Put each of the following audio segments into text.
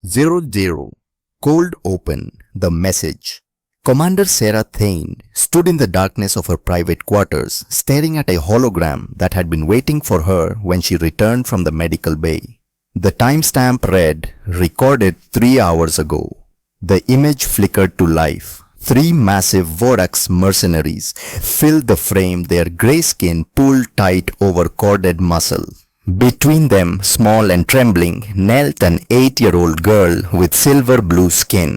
00. Cold Open. The Message. Commander Sarah Thane stood in the darkness of her private quarters, staring at a hologram that had been waiting for her when she returned from the medical bay. The timestamp read, "Recorded 3 hours ago." The image flickered to life. 3 massive Vorax mercenaries filled the frame, their grey skin pulled tight over corded muscle. Between them, small and trembling, knelt an 8-year-old girl with silver blue skin.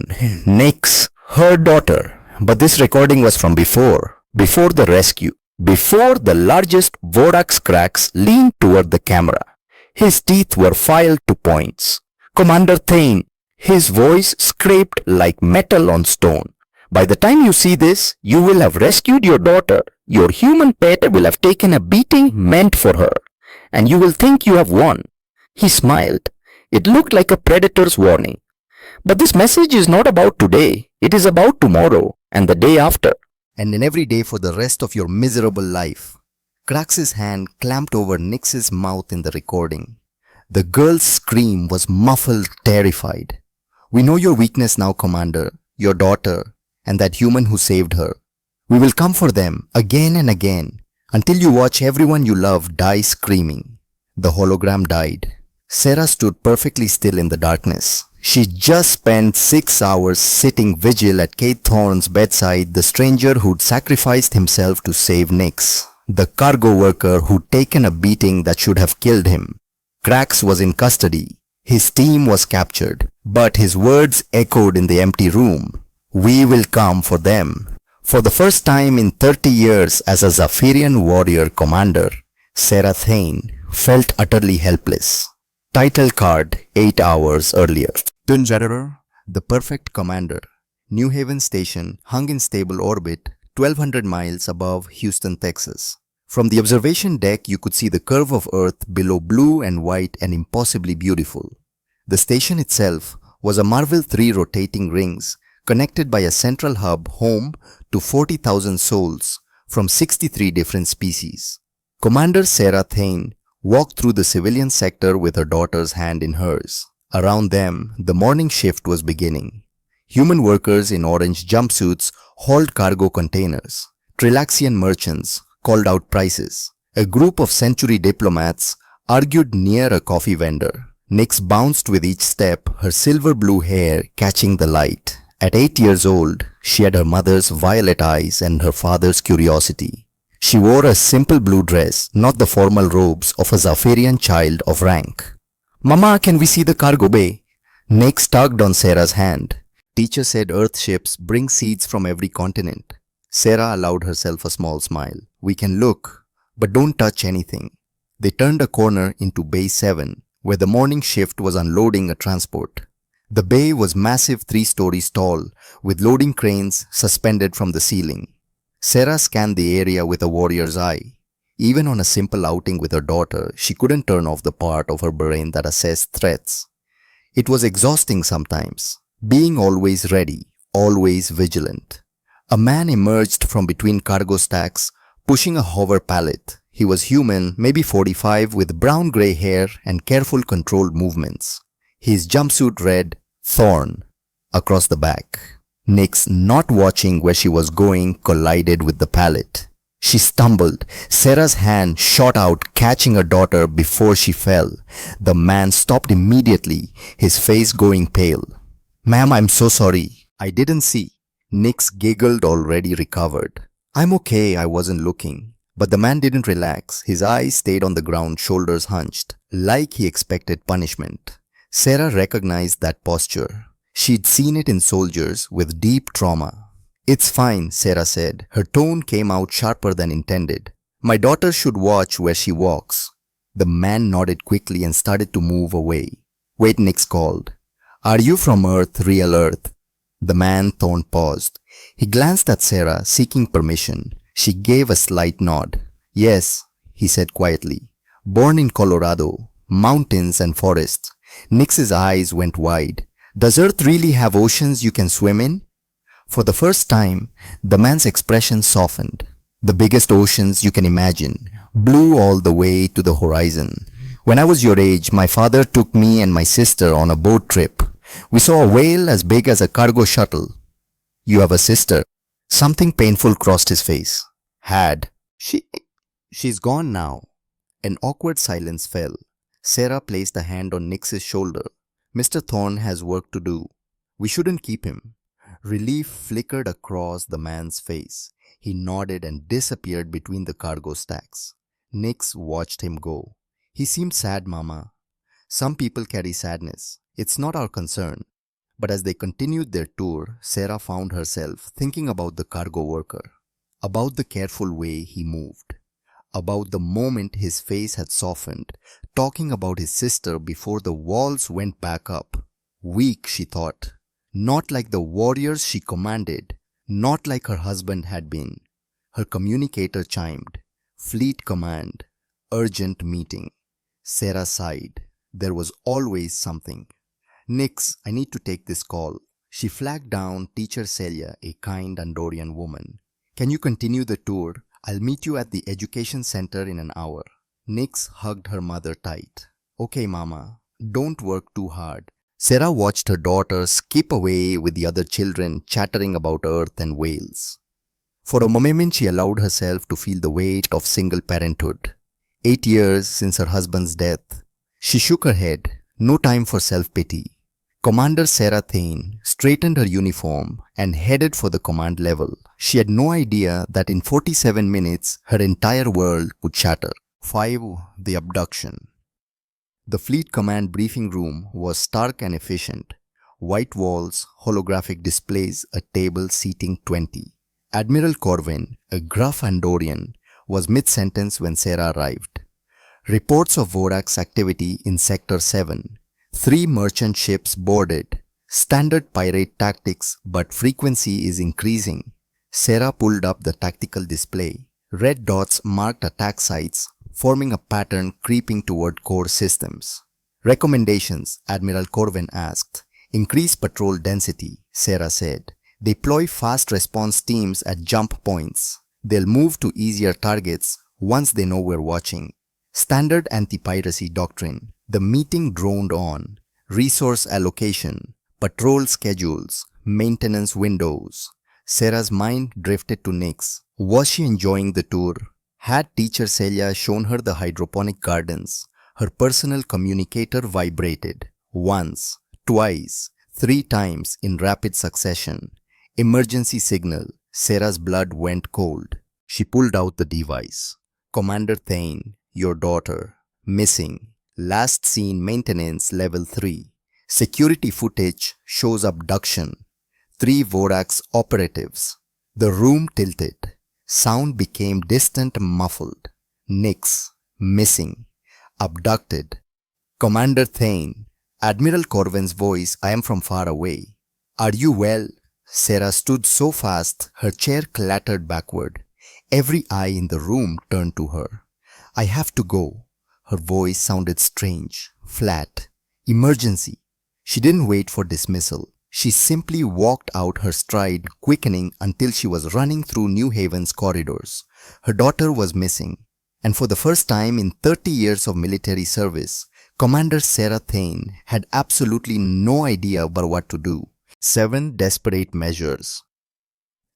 Nyx, her daughter. But this recording was from before the rescue, before the largest Vorax Krax leaned toward the camera. His teeth were filed to points. "Commander Thane," his voice scraped like metal on stone. "By the time you see this, you will have rescued your daughter. Your human pet will have taken a beating meant for her, and you will think you have won." He smiled. It looked like a predator's warning. "But this message is not about today. It is about tomorrow and the day after. And in every day for the rest of your miserable life." Krax's hand clamped over Nyx's mouth in the recording. The girl's scream was muffled, terrified. "We know your weakness now, Commander, your daughter, and that human who saved her. We will come for them again and again until you watch everyone you love die screaming." The hologram died. Sarah stood perfectly still in the darkness. She just spent 6 hours sitting vigil at Kate Thorne's bedside, the stranger who'd sacrificed himself to save Nyx, the cargo worker who'd taken a beating that should have killed him. Krax was in custody. His team was captured, but his words echoed in the empty room. "We will come for them." For the first time in 30 years as a Zephyrian warrior commander, Sarah Thane felt utterly helpless. Title card 8 hours earlier. Dun General, the perfect commander. New Haven Station hung in stable orbit 1,200 miles above Houston, Texas. From the observation deck you could see the curve of Earth below, blue and white and impossibly beautiful. The station itself was a Marvel 3 rotating rings connected by a central hub home to 40,000 souls from 63 different species. Commander Sarah Thane walked through the civilian sector with her daughter's hand in hers. Around them, the morning shift was beginning. Human workers in orange jumpsuits hauled cargo containers. Trilaxian merchants called out prices. A group of century diplomats argued near a coffee vendor. Nyx bounced with each step, her silver blue hair catching the light. At 8 years old, she had her mother's violet eyes and her father's curiosity. She wore a simple blue dress, not the formal robes of a Zephyrian child of rank. "Mama, can we see the cargo bay?" Nyx tugged on Sarah's hand. "Teacher said Earth ships bring seeds from every continent." Sarah allowed herself a small smile. "We can look, but don't touch anything." They turned a corner into Bay 7, where the morning shift was unloading a transport. The bay was massive, 3 stories tall, with loading cranes suspended from the ceiling. Sarah scanned the area with a warrior's eye. Even on a simple outing with her daughter, she couldn't turn off the part of her brain that assessed threats. It was exhausting sometimes, being always ready, always vigilant. A man emerged from between cargo stacks, pushing a hover pallet. He was human, maybe 45, with brown-gray hair and careful, controlled movements. His jumpsuit read, "Thorne," across the back. Nyx, not watching where she was going, collided with the pallet. She stumbled. Sarah's hand shot out, catching her daughter before she fell. The man stopped immediately, his face going pale. "Ma'am, I'm so sorry. I didn't see." Nyx giggled, already recovered. "I'm okay, I wasn't looking." But the man didn't relax. His eyes stayed on the ground, shoulders hunched, like he expected punishment. Sarah recognized that posture. She'd seen it in soldiers with deep trauma. "It's fine," Sarah said. Her tone came out sharper than intended. "My daughter should watch where she walks." The man nodded quickly and started to move away. "Wait," Nyx called. "Are you from Earth, real Earth?" The man, Thorne, paused. He glanced at Sarah, seeking permission. She gave a slight nod. "Yes," he said quietly. "Born in Colorado, mountains and forests." Nyx's eyes went wide. "Does Earth really have oceans you can swim in?" For the first time, the man's expression softened. "The biggest oceans you can imagine, blue all the way to the horizon. When I was your age, my father took me and my sister on a boat trip. We saw a whale as big as a cargo shuttle. You have a sister. Something painful crossed his face. Had. She's gone now. An awkward silence fell. Sarah placed a hand on Nix's shoulder. Mr. Thorne has work to do. We shouldn't keep him. Relief flickered across the man's face. He nodded and disappeared between the cargo stacks. Nix watched him go. He seemed sad, Mama. Some people carry sadness. It's not our concern. But as they continued their tour, Sarah found herself thinking about the cargo worker, about the careful way he moved, about the moment his face had softened, talking about his sister before the walls went back up. Weak, she thought. Not like the warriors she commanded, not like her husband had been. Her communicator chimed. Fleet command. Urgent meeting. Sarah sighed. There was always something. Nix, I need to take this call. She flagged down Teacher Celia, a kind Andorian woman. Can you continue the tour? I'll meet you at the education center in an hour. Nix hugged her mother tight. Okay, Mama. Don't work too hard. Sarah watched her daughter skip away with the other children chattering about Earth and whales. For a moment she allowed herself to feel the weight of single parenthood. 8 years since her husband's death. She shook her head. No time for self-pity. Commander Sarah Thane straightened her uniform and headed for the command level. She had no idea that in 47 minutes her entire world would shatter. 5. The abduction. The fleet command briefing room was stark and efficient. White walls, holographic displays, a table seating 20. Admiral Corwin, a gruff Andorian, was mid-sentence when Sarah arrived. Reports of Vorax activity in Sector 7. 3 merchant ships boarded. Standard pirate tactics, but frequency is increasing. Sarah pulled up the tactical display. Red dots marked attack sites, forming a pattern creeping toward core systems. Recommendations, Admiral Corwin asked. Increase patrol density, Sarah said. Deploy fast response teams at jump points. They'll move to easier targets once they know we're watching. Standard anti-piracy doctrine. The meeting droned on. Resource allocation, patrol schedules, maintenance windows. Sarah's mind drifted to Nix. Was she enjoying the tour? Had Teacher Celia shown her the hydroponic gardens? Her personal communicator vibrated. Once, twice, 3 times in rapid succession. Emergency signal. Sarah's blood went cold. She pulled out the device. Commander Thane, your daughter. Missing. Last seen maintenance level 3. Security footage shows abduction. 3 Vorax operatives. The room tilted. Sound became distant, muffled. Nix. Missing. Abducted. Commander Thane. Admiral Corwin's voice, I am from far away. Are you well? Sarah stood so fast, her chair clattered backward. Every eye in the room turned to her. I have to go. Her voice sounded strange, flat. Emergency. She didn't wait for dismissal. She simply walked out, her stride quickening until she was running through New Haven's corridors. Her daughter was missing. And for the first time in 30 years of military service, Commander Sarah Thane had absolutely no idea about what to do. 7 desperate measures.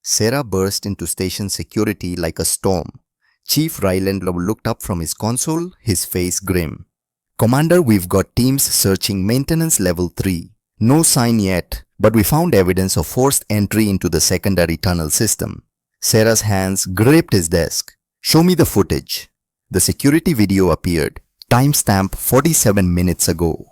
Sarah burst into station security like a storm. Chief Ryland looked up from his console, his face grim. Commander, we've got teams searching maintenance level 3. No sign yet, but we found evidence of forced entry into the secondary tunnel system. Sarah's hands gripped his desk. Show me the footage. The security video appeared. Timestamp 47 minutes ago.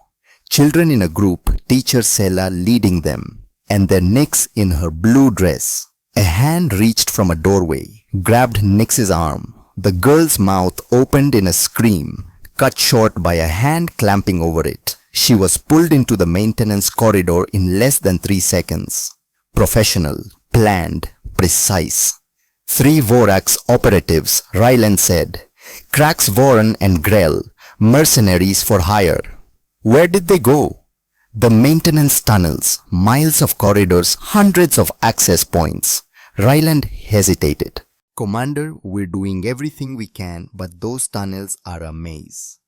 Children in a group, Teacher Sela leading them, and then Nix in her blue dress. A hand reached from a doorway, grabbed Nix's arm. The girl's mouth opened in a scream, cut short by a hand clamping over it. She was pulled into the maintenance corridor in less than 3 seconds. Professional, planned, precise. 3 Vorax operatives, Ryland said. Cracks Warren and Grell, mercenaries for hire. Where did they go? The maintenance tunnels, miles of corridors, hundreds of access points. Ryland hesitated. Commander, we're doing everything we can, but those tunnels are a maze.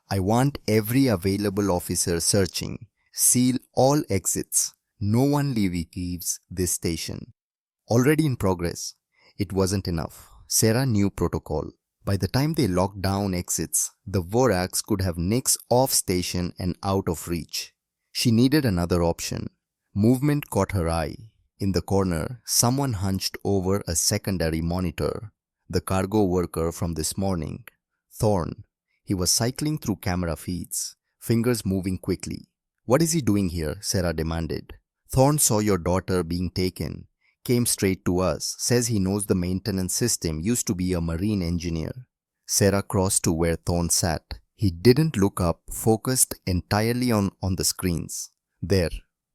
I want every available officer searching. Seal all exits. No one leaves this station. Already in progress. It wasn't enough. Sarah knew protocol. By the time they locked down exits, the Vorax could have nicks off station and out of reach. She needed another option. Movement caught her eye. In the corner, someone hunched over a secondary monitor. The cargo worker from this morning. Thorn. He was cycling through camera feeds, fingers moving quickly. "What is he doing here?" Sarah demanded. "Thorn saw your daughter being taken. Came straight to us, says he knows the maintenance system, used to be a marine engineer." Sarah crossed to where Thorn sat. He didn't look up, focused entirely on the screens. "There,"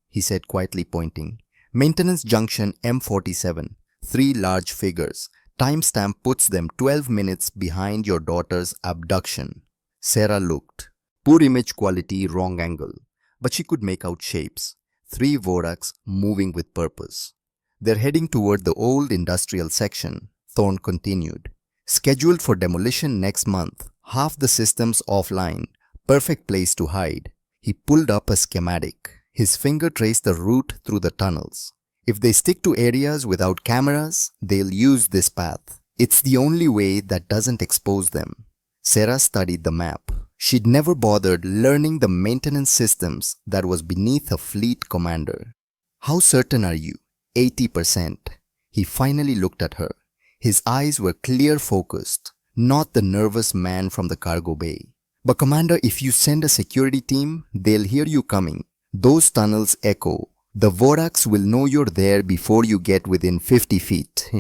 he said quietly pointing. "Maintenance junction M47. 3 large figures. Timestamp puts them 12 minutes behind your daughter's abduction." Sarah looked. Poor image quality, wrong angle. But she could make out shapes. 3 Vorax moving with purpose. "They're heading toward the old industrial section," Thorn continued. "Scheduled for demolition next month. Half the systems offline. Perfect place to hide." He pulled up a schematic. His finger traced the route through the tunnels. "If they stick to areas without cameras, they'll use this path. It's the only way that doesn't expose them." Sarah studied the map. She'd never bothered learning the maintenance systems that was beneath a fleet commander. "How certain are you?" 80%. He finally looked at her. His eyes were clear focused, not the nervous man from the cargo bay. "But Commander, if you send a security team, they'll hear you coming. Those tunnels echo. The Vorax will know you're there before you get within 50 feet.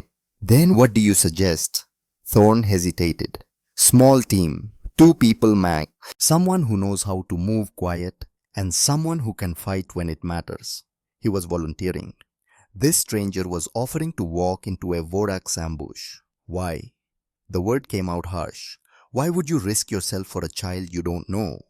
Then what do you suggest?" Thorn hesitated. "Small team. 2 people max. Someone who knows how to move quiet and someone who can fight when it matters." He was volunteering. This stranger was offering to walk into a Vorax ambush. Why? The word came out harsh. Why would you risk yourself for a child you don't know?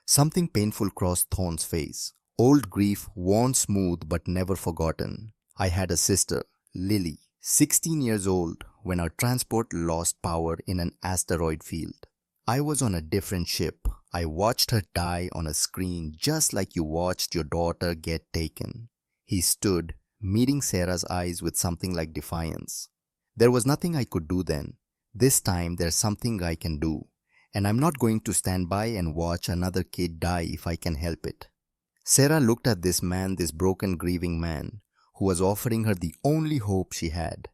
Something painful crossed Thorn's face. Old grief, worn smooth but never forgotten. "I had a sister, Lily, 16 years old, when our transport lost power in an asteroid field. I was on a different ship. I watched her die on a screen just like you watched your daughter get taken." He stood, meeting Sarah's eyes with something like defiance. "There was nothing I could do then. This time there's something I can do. And I'm not going to stand by and watch another kid die if I can help it." Sarah looked at this man, this broken, grieving man, who was offering her the only hope she had.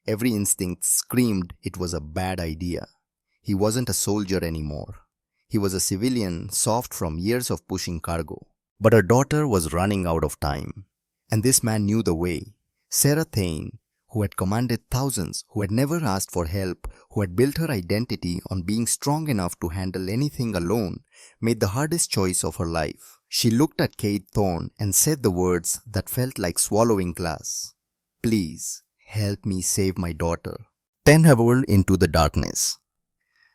Every instinct screamed it was a bad idea. He wasn't a soldier anymore. He was a civilian, soft from years of pushing cargo. But her daughter was running out of time. And this man knew the way. Sarah Thane, who had commanded thousands, who had never asked for help, who had built her identity on being strong enough to handle anything alone, made the hardest choice of her life. She looked at Kate Thorne and said the words that felt like swallowing glass. "Please, help me save my daughter." 10 hovered into the darkness.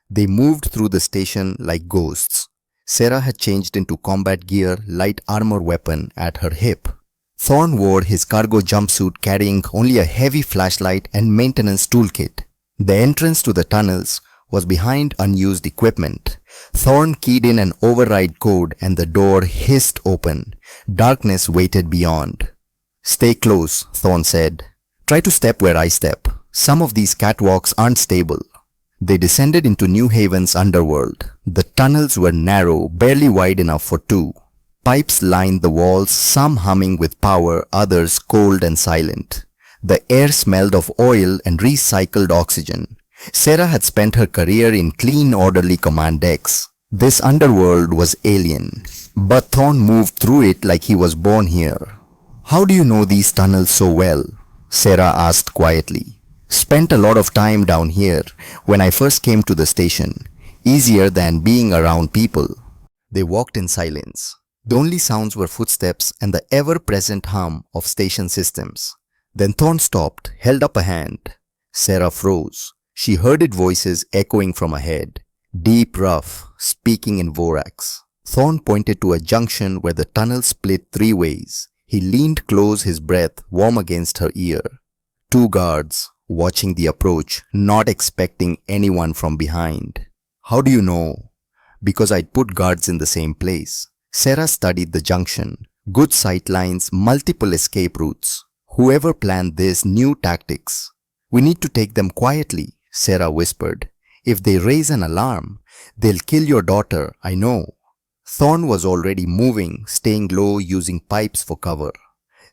They moved through the station like ghosts. Sarah had changed into combat gear, light armor weapon at her hip. Thorne wore his cargo jumpsuit carrying only a heavy flashlight and maintenance toolkit. The entrance to the tunnels was behind unused equipment. Thorne keyed in an override code and the door hissed open. Darkness waited beyond. "Stay close," Thorne said. "Try to step where I step. Some of these catwalks aren't stable." They descended into New Haven's underworld. The tunnels were narrow, barely wide enough for 2. Pipes lined the walls, some humming with power, others cold and silent. The air smelled of oil and recycled oxygen. Sarah had spent her career in clean, orderly command decks. This underworld was alien, but Thorne moved through it like he was born here. "How do you know these tunnels so well?" Sarah asked quietly. "Spent a lot of time down here when I first came to the station. Easier than being around people." They walked in silence. The only sounds were footsteps and the ever-present hum of station systems. Then Thorne stopped, held up a hand. Sarah froze. She heard voices echoing from ahead. Deep, rough, speaking in Vorax. Thorne pointed to a junction where the tunnel split 3 ways. He leaned close, his breath warm against her ear. 2 guards, watching the approach, not expecting anyone from behind. "How do you know?" "Because I'd put guards in the same place." Sarah studied the junction. Good sight lines, multiple escape routes. Whoever planned this knew tactics. We need to take them quietly, Sarah whispered. If they raise an alarm, they'll kill your daughter, I know. Thorn was already moving, staying low using pipes for cover.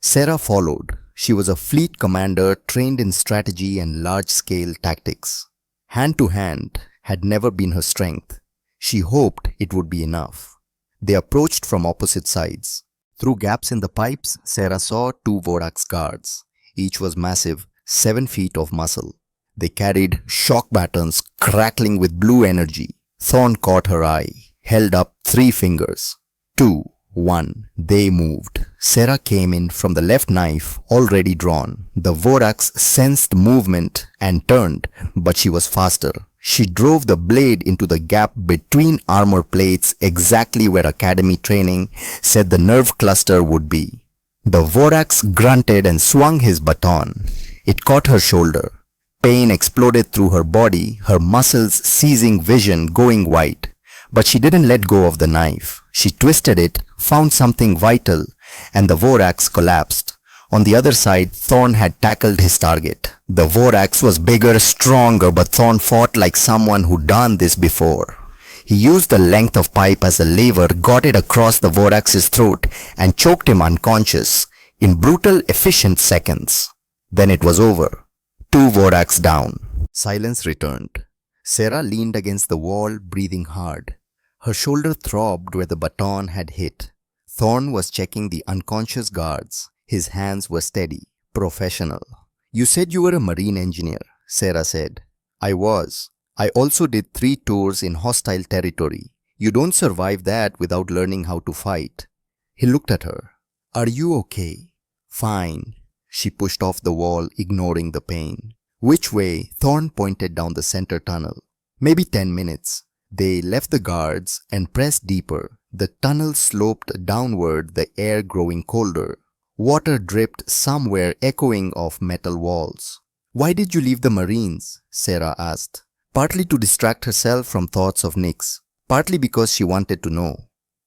Sarah followed. She was a fleet commander trained in strategy and large-scale tactics. Hand to hand had never been her strength. She hoped it would be enough. They approached from opposite sides. Through gaps in the pipes, Sarah saw two Vorax guards. Each was massive, 7 feet of muscle. They carried shock batons crackling with blue energy. Thorn caught her eye, held up 3 fingers. 2, 1. They moved. Sarah came in from the left, knife already drawn. The Vorax sensed movement and turned, but she was faster. She drove the blade into the gap between armor plates exactly where academy training said the nerve cluster would be. The Vorax grunted and swung his baton. It caught her shoulder. Pain exploded through her body, her muscles seizing vision, going white. But she didn't let go of the knife. She twisted it, found something vital, and the Vorax collapsed. On the other side, Thorn had tackled his target. The Vorax was bigger, stronger, but Thorn fought like someone who'd done this before. He used the length of pipe as a lever, got it across the Vorax's throat, and choked him unconscious in brutal, efficient seconds. Then it was over. 2 Vorax down. Silence returned. Sarah leaned against the wall, breathing hard. Her shoulder throbbed where the baton had hit. Thorn was checking the unconscious guards. His hands were steady, professional. You said you were a marine engineer, Sarah said. I was. I also did 3 tours in hostile territory. You don't survive that without learning how to fight. He looked at her. Are you okay? Fine. She pushed off the wall, ignoring the pain. Which way? Thorn pointed down the center tunnel. Maybe 10 minutes. They left the guards and pressed deeper. The tunnel sloped downward, the air growing colder. Water dripped somewhere, echoing off metal walls. Why did you leave the Marines? Sarah asked. Partly to distract herself from thoughts of Nix, partly because she wanted to know.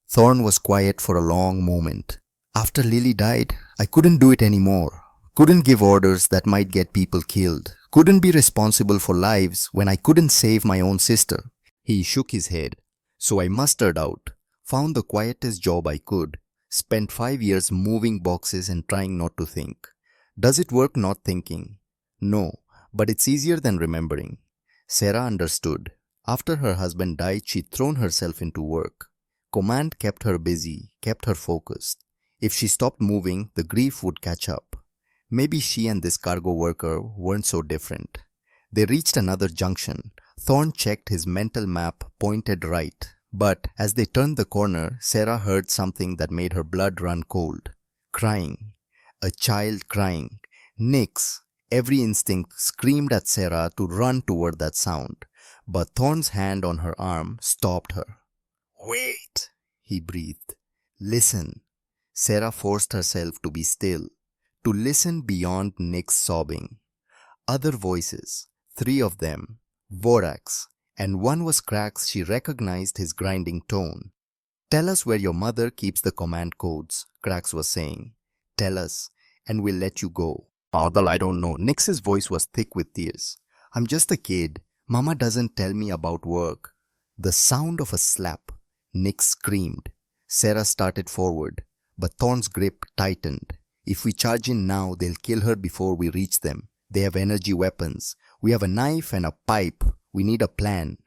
Thorn was quiet for a long moment. After Lily died, I couldn't do it anymore. Couldn't give orders that might get people killed. Couldn't be responsible for lives when I couldn't save my own sister. He shook his head. So I mustered out, found the quietest job I could, spent 5 years moving boxes and trying not to think. Does it work not thinking? No, but it's easier than remembering. Sarah understood. After her husband died, she'd thrown herself into work. Command kept her busy, kept her focused. If she stopped moving, the grief would catch up. Maybe she and this cargo worker weren't so different. They reached another junction. Thorn checked his mental map, pointed right. But as they turned the corner, Sarah heard something that made her blood run cold. Crying. A child crying. Nix. Every instinct screamed at Sarah to run toward that sound. But Thorn's hand on her arm stopped her. Wait, he breathed. Listen. Sarah forced herself to be still, to listen beyond Nick's sobbing. Other voices, 3 of them, Vorax, and one was Crack's. She recognized his grinding tone. Tell us where your mother keeps the command codes, Crack's was saying. Tell us, and we'll let you go. Father, I don't know. Nix's voice was thick with tears. I'm just a kid. Mama doesn't tell me about work. The sound of a slap. Nix screamed. Sarah started forward, but Thorn's grip tightened. If we charge in now, they'll kill her before we reach them. They have energy weapons. We have a knife and a pipe. We need a plan.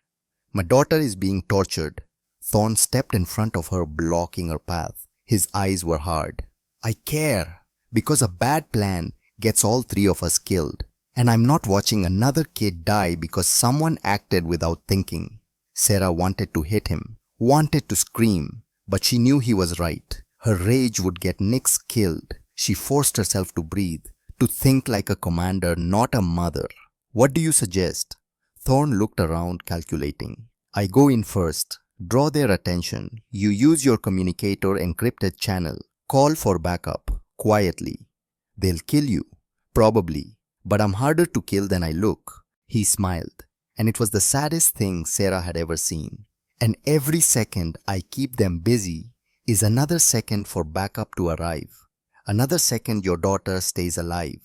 My daughter is being tortured. Thorn stepped in front of her, blocking her path. His eyes were hard. I care, because a bad plan gets all 3 of us killed. And I'm not watching another kid die because someone acted without thinking. Sarah wanted to hit him, wanted to scream, but she knew he was right. Her rage would get Nix killed. She forced herself to breathe, to think like a commander, not a mother. What do you suggest? Thorn looked around, calculating. I go in first. Draw their attention. You use your communicator encrypted channel. Call for backup, quietly. They'll kill you. Probably. But I'm harder to kill than I look. He smiled. And it was the saddest thing Sarah had ever seen. And every second I keep them busy, is another second for backup to arrive. Another second your daughter stays alive.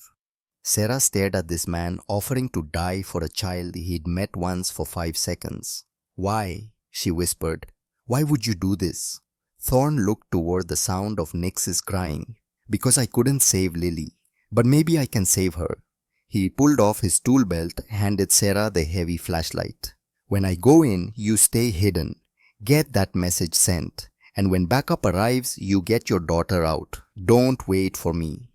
Sarah stared at this man offering to die for a child he'd met once for 5 seconds. Why? She whispered. Why would you do this? Thorn looked toward the sound of Nix's crying. Because I couldn't save Lily. But maybe I can save her. He pulled off his tool belt, handed Sarah the heavy flashlight. When I go in, you stay hidden. Get that message sent. And when backup arrives, you get your daughter out. Don't wait for me.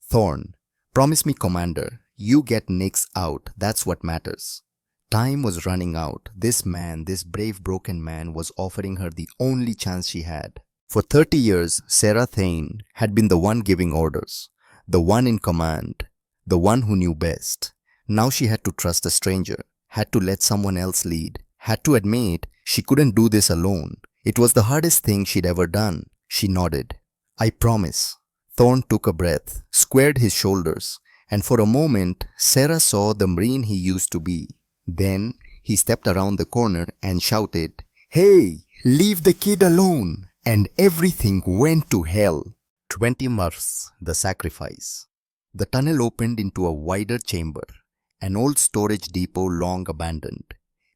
Thorn, promise me, Commander, you get Nix out. That's what matters. Time was running out. This man, this brave broken man, was offering her the only chance she had. For 30 years, Sarah Thane had been the one giving orders, the one in command, the one who knew best. Now she had to trust a stranger, had to let someone else lead, had to admit she couldn't do this alone. It was the hardest thing she'd ever done. She nodded. I promise. Thorn took a breath, squared his shoulders, and for a moment, Sarah saw the Marine he used to be. Then, he stepped around the corner and shouted, Hey, leave the kid alone! And everything went to hell. 20 months, the sacrifice. The tunnel opened into a wider chamber, an old storage depot long abandoned.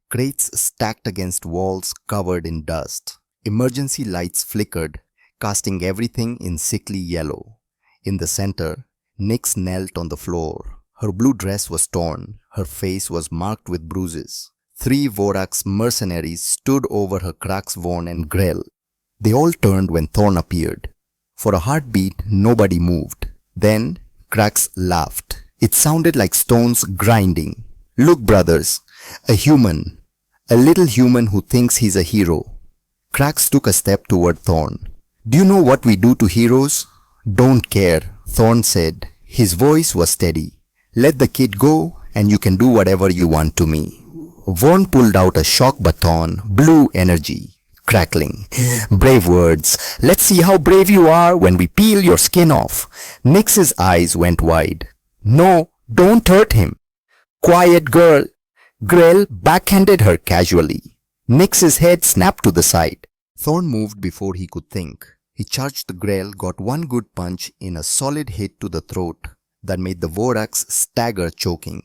Crates stacked against walls covered in dust. Emergency lights flickered, casting everything in sickly yellow. In the center, Nix knelt on the floor. Her blue dress was torn. Her face was marked with bruises. 3 Vorax mercenaries stood over her cracks, Vorn and Grell. They all turned when Thorn appeared. For a heartbeat, nobody moved. Then, Krax laughed. It sounded like stones grinding. Look, brothers, a human. A little human who thinks he's a hero. Krax took a step toward Thorn. Do you know what we do to heroes? Don't care, Thorn said. His voice was steady. Let the kid go and you can do whatever you want to me. Vorn pulled out a shock baton, blue energy, crackling. Brave words. Let's see how brave you are when we peel your skin off. Nix's eyes went wide. No, don't hurt him. Quiet, girl. Grell backhanded her casually. Nix's head snapped to the side. Thorn moved before he could think. He charged the Grell, got one good punch in a solid hit to the throat that made the Vorax stagger, choking.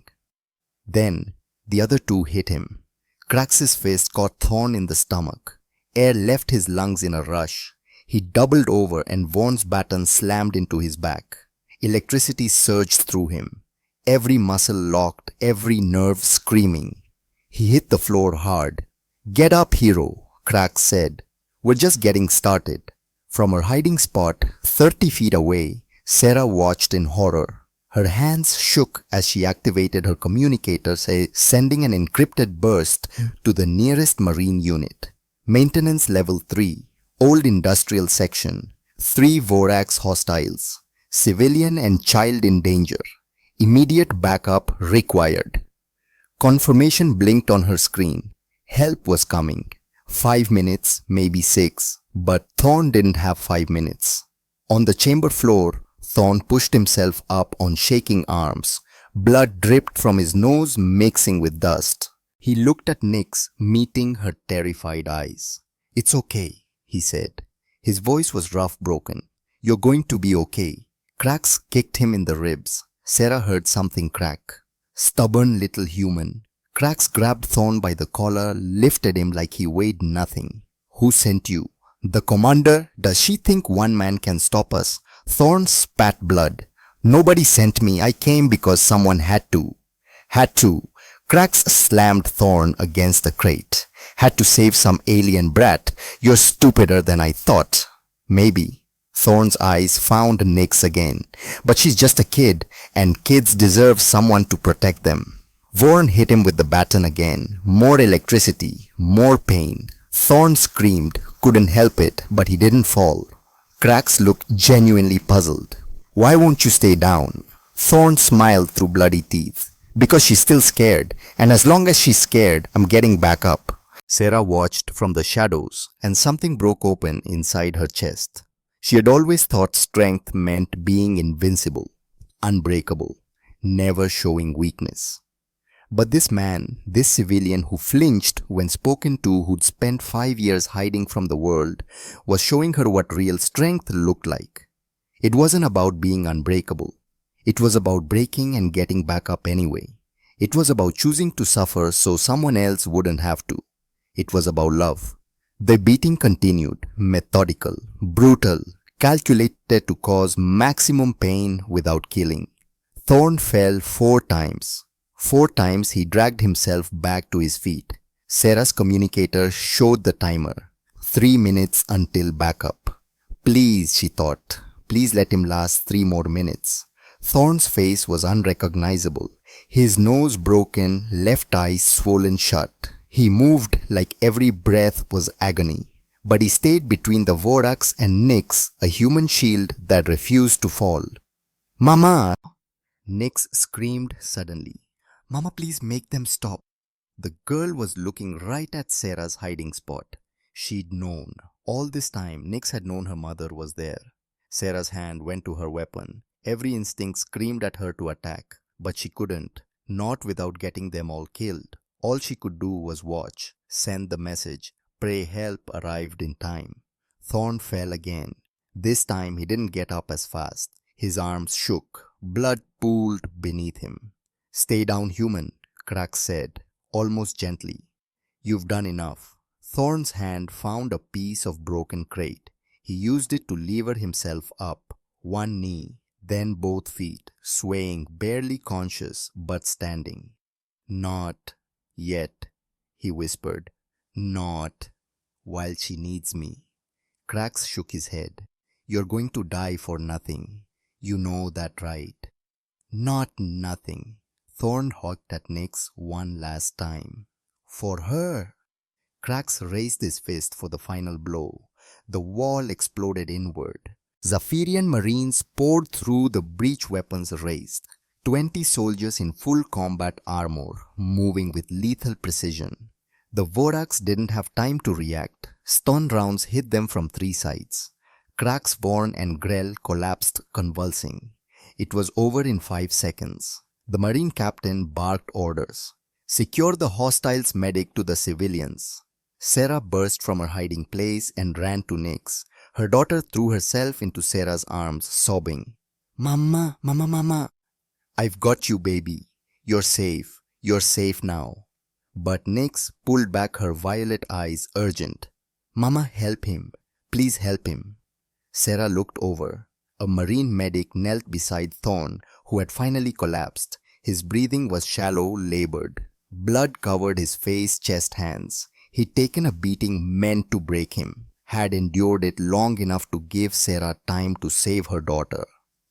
Then, the other 2 hit him. Krax's fist caught Thorn in the stomach. Air left his lungs in a rush. He doubled over and Vorn's baton slammed into his back. Electricity surged through him. Every muscle locked, every nerve screaming. He hit the floor hard. Get up, hero, Krax said. We're just getting started. From her hiding spot, 30 feet away, Sarah watched in horror. Her hands shook as she activated her communicator, sending an encrypted burst to the nearest Marine unit. Maintenance level 3, old industrial section, 3 Vorax hostiles, civilian and child in danger. Immediate backup required. Confirmation blinked on her screen. Help was coming. 5 minutes, maybe 6, but Thorn didn't have 5 minutes. On the chamber floor, Thorn pushed himself up on shaking arms. Blood dripped from his nose, mixing with dust. He looked at Nix, meeting her terrified eyes. It's okay, he said. His voice was rough, broken. You're going to be okay. Krax kicked him in the ribs. Sarah heard something crack. Stubborn little human. Krax grabbed Thorn by the collar, lifted him like he weighed nothing. Who sent you? The commander? Does she think one man can stop us? Thorn spat blood. Nobody sent me. I came because someone had to. Had to. Krax slammed Thorn against the crate. Had to save some alien brat. You're stupider than I thought. Maybe. Thorn's eyes found Nix again. But she's just a kid, and kids deserve someone to protect them. Vorn hit him with the baton again. More electricity, more pain. Thorn screamed, couldn't help it, but he didn't fall. Krax looked genuinely puzzled. Why won't you stay down? Thorn smiled through bloody teeth. Because she's still scared, and as long as she's scared, I'm getting back up. Sarah watched from the shadows, and something broke open inside her chest. She had always thought strength meant being invincible, unbreakable, never showing weakness. But this man, this civilian who flinched when spoken to, who'd spent 5 years hiding from the world, was showing her what real strength looked like. It wasn't about being unbreakable. It was about breaking and getting back up anyway. It was about choosing to suffer so someone else wouldn't have to. It was about love. The beating continued, methodical, brutal, calculated to cause maximum pain without killing. Thorn fell 4 times. 4 times he dragged himself back to his feet. Sarah's communicator showed the timer. 3 minutes until backup. Please, she thought, please let him last 3 more minutes. Thorn's face was unrecognizable. His nose broken, left eye swollen shut. He moved like every breath was agony. But he stayed between the Vorax and Nyx, a human shield that refused to fall. "Mama!" Nyx screamed suddenly. "Mama, please make them stop." The girl was looking right at Sarah's hiding spot. She'd known. All this time, Nyx had known her mother was there. Sarah's hand went to her weapon. Every instinct screamed at her to attack, but she couldn't, not without getting them all killed. All she could do was watch, send the message, pray help arrived in time. Thorn fell again. This time he didn't get up as fast. His arms shook. Blood pooled beneath him. "Stay down, human," Krax said, almost gently. "You've done enough." Thorn's hand found a piece of broken crate. He used it to lever himself up, one knee, then both feet, swaying, barely conscious, but standing. "Not yet," he whispered. "Not while she needs me." Krax shook his head. "You're going to die for nothing. You know that, right?" "Not nothing." Thorn honked at Nyx one last time. "For her." Krax raised his fist for the final blow. The wall exploded inward. Zephyrian Marines poured through, the breech weapons raised. 20 soldiers in full combat armor, moving with lethal precision. The Vorax didn't have time to react. Stun rounds hit them from 3 sides. Krax, Vorn and Grell collapsed, convulsing. It was over in 5 seconds. The Marine captain barked orders. "Secure the hostiles' medic to the civilians." Sarah burst from her hiding place and ran to Nyx. Her daughter threw herself into Sarah's arms, sobbing. "Mama, mama, mama." "I've got you, baby. You're safe. You're safe now." But Nyx pulled back her violet eyes, urgent. "Mama, help him. Please help him." Sarah looked over. A Marine medic knelt beside Thorn, who had finally collapsed. His breathing was shallow, labored. Blood covered his face, chest, hands. He'd taken a beating meant to break him, had endured it long enough to give Sarah time to save her daughter.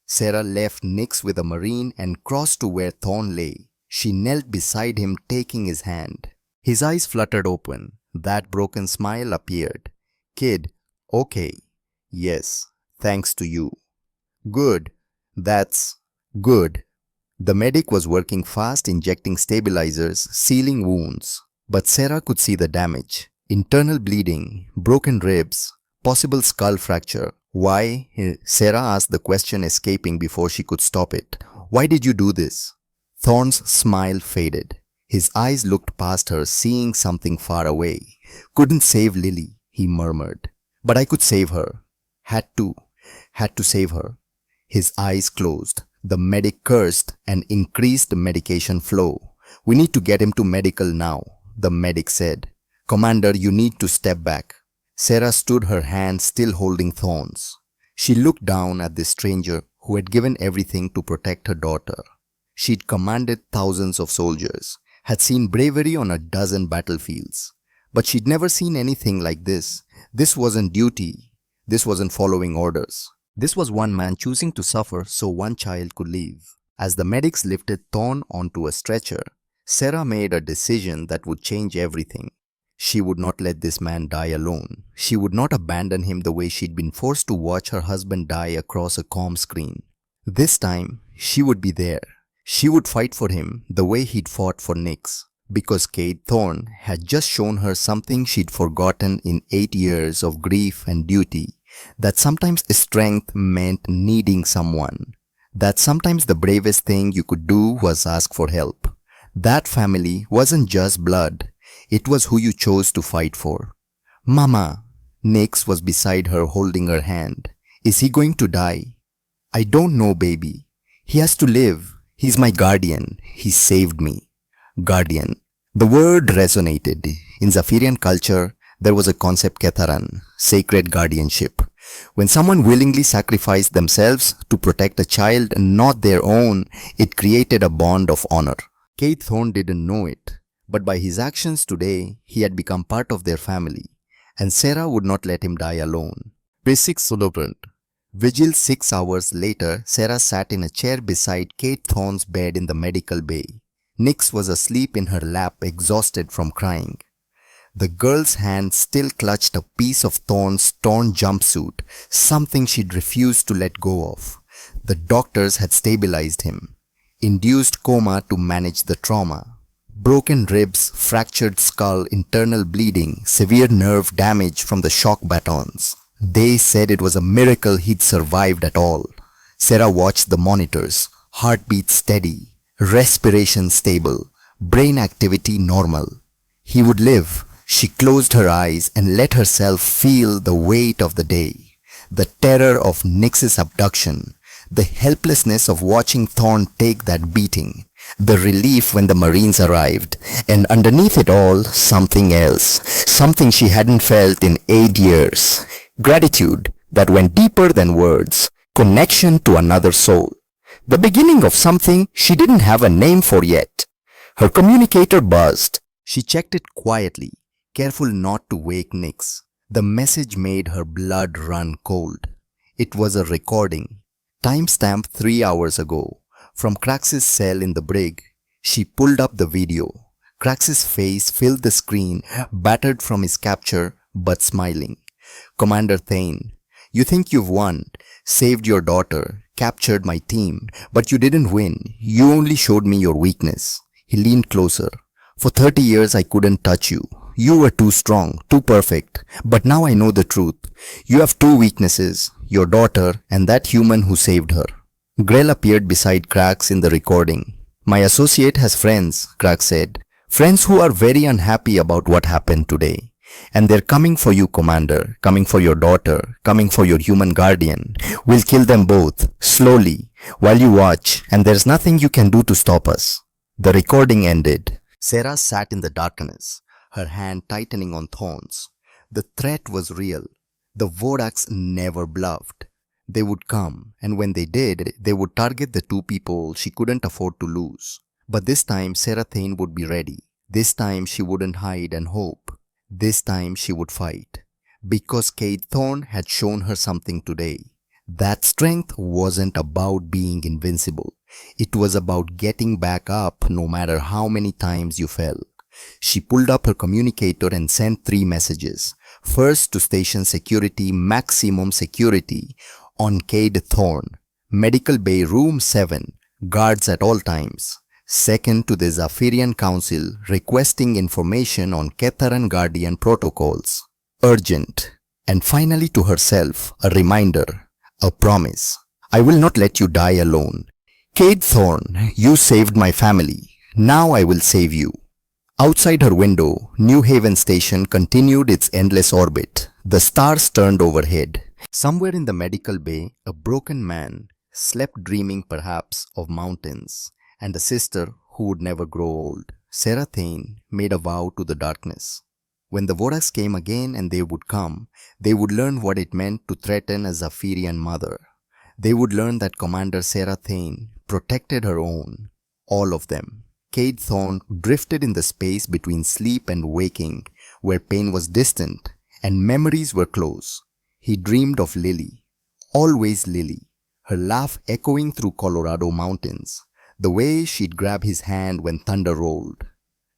Sarah left Nyx with a Marine and crossed to where Thorn lay. She knelt beside him, taking his hand. His eyes fluttered open. That broken smile appeared. "Kid, okay. Yes, thanks to you." "Good. That's good." The medic was working fast, injecting stabilizers, sealing wounds. But Sarah could see the damage. Internal bleeding, broken ribs, possible skull fracture. "Why?" Sarah asked, the question escaping before she could stop it. "Why did you do this?" Thorn's smile faded. His eyes looked past her, seeing something far away. "Couldn't save Lily," he murmured. "But I could save her. Had to save her." His eyes closed. The medic cursed and increased the medication flow. "We need to get him to medical now," the medic said. "Commander, you need to step back." Sarah stood, her hand still holding Thorn's. She looked down at this stranger who had given everything to protect her daughter. She'd commanded thousands of soldiers, had seen bravery on a dozen battlefields. But she'd never seen anything like this. This wasn't duty. This wasn't following orders. This was one man choosing to suffer so one child could live. As the medics lifted Thorn onto a stretcher, Sarah made a decision that would change everything. She would not let this man die alone. She would not abandon him the way she'd been forced to watch her husband die across a comm screen. This time, she would be there. She would fight for him the way he'd fought for Nyx. Because Cade Thorn had just shown her something she'd forgotten in 8 years of grief and duty. That sometimes strength meant needing someone. That sometimes the bravest thing you could do was ask for help. That family wasn't just blood, it was who you chose to fight for. Mama, Nix was beside her holding her hand. Is he going to die? I don't know, baby. He has to live. He's my guardian. He saved me. Guardian. The word resonated. In Zafirian culture, there was a concept Ketharan, sacred guardianship. When someone willingly sacrificed themselves to protect a child not their own, it created a bond of honor. Kate Thorne didn't know it, but by his actions today, he had become part of their family, and Sarah would not let him die alone. Basic Solobrand. Vigil 6 hours later, Sarah sat in a chair beside Kate Thorne's bed in the medical bay. Nix was asleep in her lap, exhausted from crying. The girl's hand still clutched a piece of Thorne's torn jumpsuit, something she'd refused to let go of. The doctors had stabilized him. Induced coma to manage the trauma. Broken ribs, fractured skull, internal bleeding, severe nerve damage from the shock batons. They said it was a miracle he'd survived at all. Sarah watched the monitors, heartbeat steady, respiration stable, brain activity normal. He would live. She closed her eyes and let herself feel the weight of the day, the terror of Nix's abduction, the helplessness of watching Thorne take that beating, the relief when the Marines arrived, and underneath it all, something else, something she hadn't felt in 8 years. Gratitude that went deeper than words, connection to another soul. The beginning of something she didn't have a name for yet. Her communicator buzzed. She checked it quietly, careful not to wake Nix. The message made her blood run cold. It was a recording, timestamp 3 hours ago, from Crax's cell in the brig. She pulled up the video. Crax's face filled the screen, battered from his capture, but smiling. Commander Thane, you think you've won, saved your daughter, captured my team, but you didn't win. You only showed me your weakness. He leaned closer. For 30 years I couldn't touch you. You were too strong, too perfect. But now I know the truth. You have two weaknesses, your daughter and that human who saved her. Grell appeared beside Crax in the recording. My associate has friends, Crax said. Friends who are very unhappy about what happened today. And they're coming for you, Commander, coming for your daughter, coming for your human guardian. We'll kill them both, slowly, while you watch, and there's nothing you can do to stop us. The recording ended. Sarah sat in the darkness, her hand tightening on Thorne's. The threat was real. The Voraks never bluffed. They would come, and when they did, they would target the two people she couldn't afford to lose. But this time Sarah Thane would be ready. This time she wouldn't hide and hope. This time she would fight. Because Kate Thorne had shown her something today. That strength wasn't about being invincible. It was about getting back up no matter how many times you fell. She pulled up her communicator and sent 3 messages. First to station security, maximum security on Kate Thorne. Medical bay room 7, guards at all times. Second to the Zafirian Council requesting information on Ketharan Guardian protocols. Urgent. And finally to herself, a reminder, a promise. I will not let you die alone. Kate Thorne, you saved my family. Now I will save you. Outside her window, New Haven Station continued its endless orbit. The stars turned overhead. Somewhere in the medical bay, a broken man slept, dreaming perhaps of mountains and a sister who would never grow old. Sarah Thane made a vow to the darkness. When the Voraks came again, and they would come, they would learn what it meant to threaten a Zafirian mother. They would learn that Commander Sarah Thane protected her own, all of them. Kate Thorne drifted in the space between sleep and waking, where pain was distant and memories were close. He dreamed of Lily, always Lily, her laugh echoing through Colorado mountains, the way she'd grab his hand when thunder rolled.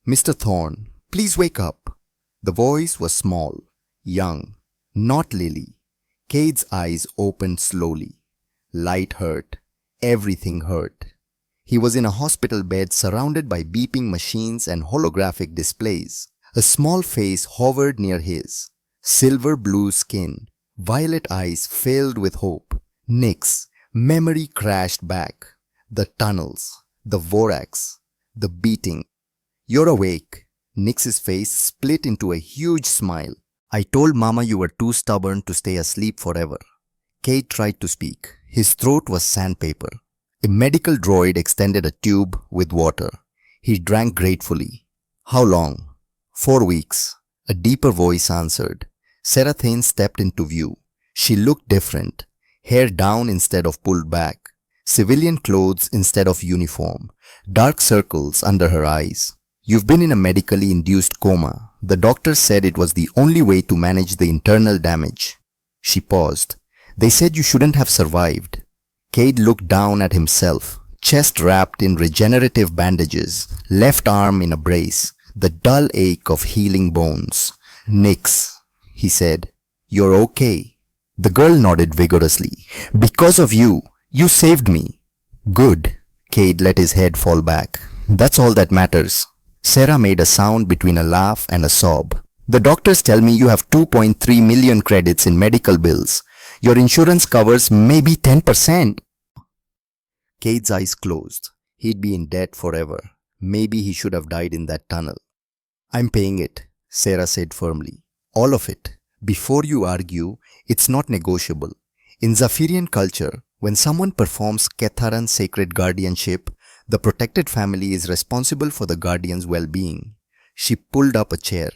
Mr. Thorne, please wake up. The voice was small, young, not Lily. Kate's eyes opened slowly. Light hurt. Everything hurt. He was in a hospital bed surrounded by beeping machines and holographic displays. A small face hovered near his. Silver blue skin. Violet eyes filled with hope. Nix. Memory crashed back. The tunnels. The Voraks. The beating. You're awake. Nix's face split into a huge smile. I told Mama you were too stubborn to stay asleep forever. Kate tried to speak. His throat was sandpaper. A medical droid extended a tube with water. He drank gratefully. How long? 4 weeks. A deeper voice answered. Sarah Thane stepped into view. She looked different. Hair down instead of pulled back. Civilian clothes instead of uniform. Dark circles under her eyes. You've been in a medically induced coma. The doctor said it was the only way to manage the internal damage. She paused. They said you shouldn't have survived. Cade looked down at himself, chest wrapped in regenerative bandages, left arm in a brace, the dull ache of healing bones. Nix, he said, you're okay. The girl nodded vigorously. Because of you, you saved me. Good. Cade let his head fall back. That's all that matters. Sarah made a sound between a laugh and a sob. The doctors tell me you have 2.3 million credits in medical bills. Your insurance covers maybe 10%. Cade's eyes closed. He'd be in debt forever. Maybe he should have died in that tunnel. I'm paying it, Sarah said firmly. All of it. Before you argue, it's not negotiable. In Zafirian culture, when someone performs Ketharan sacred guardianship, the protected family is responsible for the guardian's well-being. She pulled up a chair.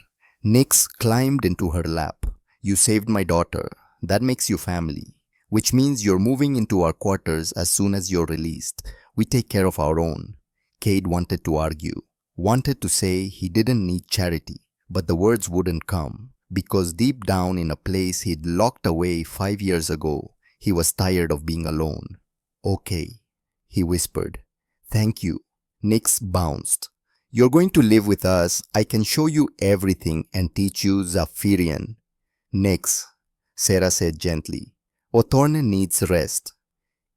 Nix climbed into her lap. You saved my daughter. That makes you family. Which means you're moving into our quarters as soon as you're released. We take care of our own. Cade wanted to argue. Wanted to say he didn't need charity. But the words wouldn't come. Because deep down in a place he'd locked away 5 years ago, he was tired of being alone. Okay, he whispered. Thank you. Nix bounced. You're going to live with us. I can show you everything and teach you Zafirian. Nix, Sarah said gently. Othorne needs rest.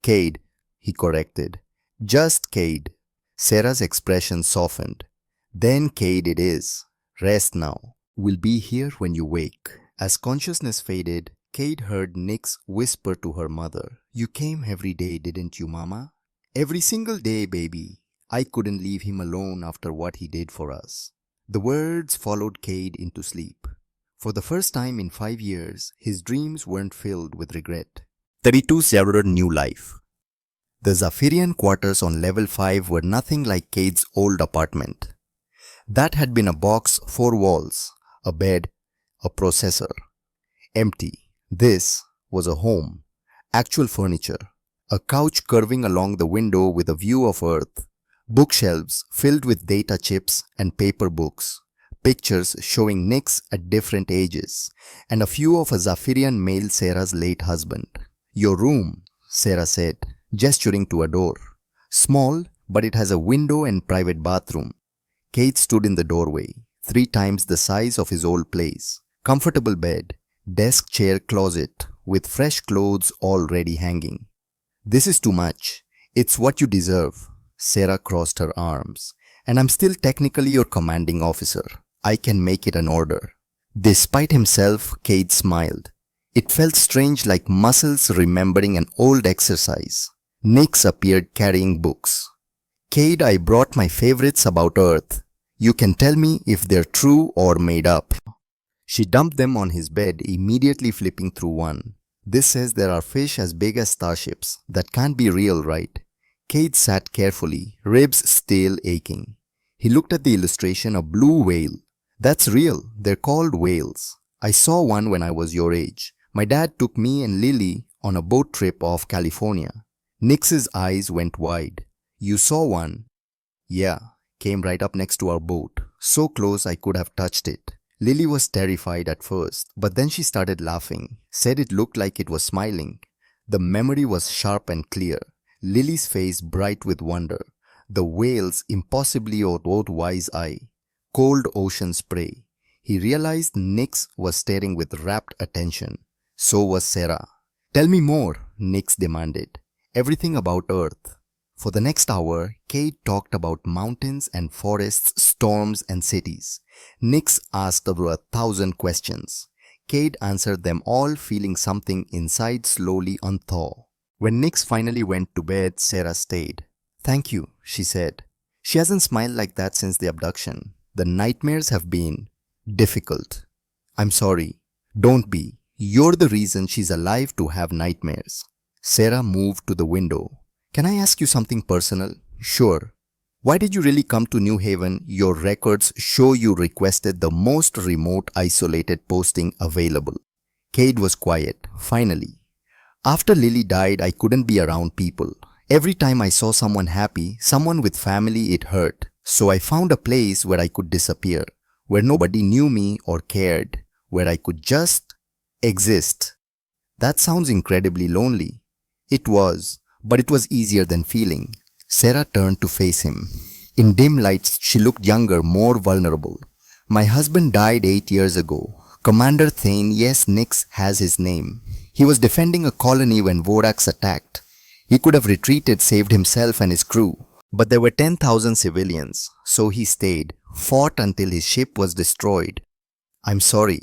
Cade, he corrected. Just Cade. Sarah's expression softened. Then Cade it is. Rest now. We'll be here when you wake. As consciousness faded, Cade heard Nix whisper to her mother. You came every day, didn't you, Mama? Every single day, baby. I couldn't leave him alone after what he did for us. The words followed Cade into sleep. For the first time in 5 years, his dreams weren't filled with regret. 32 Zeror New Life. The Zafirian quarters on level 5 were nothing like Cade's old apartment. That had been a box, 4 walls, a bed, a processor. Empty. This was a home. Actual furniture. A couch curving along the window with a view of Earth. Bookshelves filled with data chips and paper books. Pictures showing Nix at different ages. And a few of a Zafirian male Sarah's late husband. Your room, Sarah said, gesturing to a door. Small, but it has a window and private bathroom. Cade stood in the doorway, 3 times the size of his old place. Comfortable bed, desk chair closet with fresh clothes already hanging. This is too much. It's what you deserve. Sarah crossed her arms. And I'm still technically your commanding officer. I can make it an order. Despite himself, Cade smiled. It felt strange, like muscles remembering an old exercise. Nix appeared carrying books. Cade, I brought my favorites about Earth. You can tell me if they're true or made up. She dumped them on his bed, immediately flipping through one. This says there are fish as big as starships. That can't be real, right? Cade sat carefully, ribs still aching. He looked at the illustration, a blue whale. That's real. They're called whales. I saw one when I was your age. My dad took me and Lily on a boat trip off California. Nix's eyes went wide. You saw one? Yeah. Came right up next to our boat. So close I could have touched it. Lily was terrified at first, but then she started laughing. Said it looked like it was smiling. The memory was sharp and clear. Lily's face bright with wonder. The whale's impossibly wise eye. Cold ocean spray. He realized Nix was staring with rapt attention. So was Sarah. Tell me more, Nix demanded. Everything about Earth. For the next hour, Cade talked about mountains and forests, storms and cities. Nix asked over 1,000 questions. Cade answered them all, feeling something inside slowly unthaw. When Nix finally went to bed, Sarah stayed. Thank you, she said. She hasn't smiled like that since the abduction. The nightmares have been difficult. I'm sorry. Don't be. You're the reason she's alive to have nightmares. Sarah moved to the window. Can I ask you something personal? Sure. Why did you really come to New Haven? Your records show you requested the most remote isolated posting available. Cade was quiet, finally. After Lily died, I couldn't be around people. Every time I saw someone happy, someone with family, it hurt. So I found a place where I could disappear, where nobody knew me or cared, where I could just exist. That sounds incredibly lonely. It was, but it was easier than feeling. Sarah turned to face him. In dim lights, she looked younger, more vulnerable. My husband died 8 years ago. Commander Thane, yes, Nix has his name. He was defending a colony when Vorax attacked. He could have retreated, saved himself and his crew. But there were 10,000 civilians, so he stayed, fought until his ship was destroyed. I'm sorry.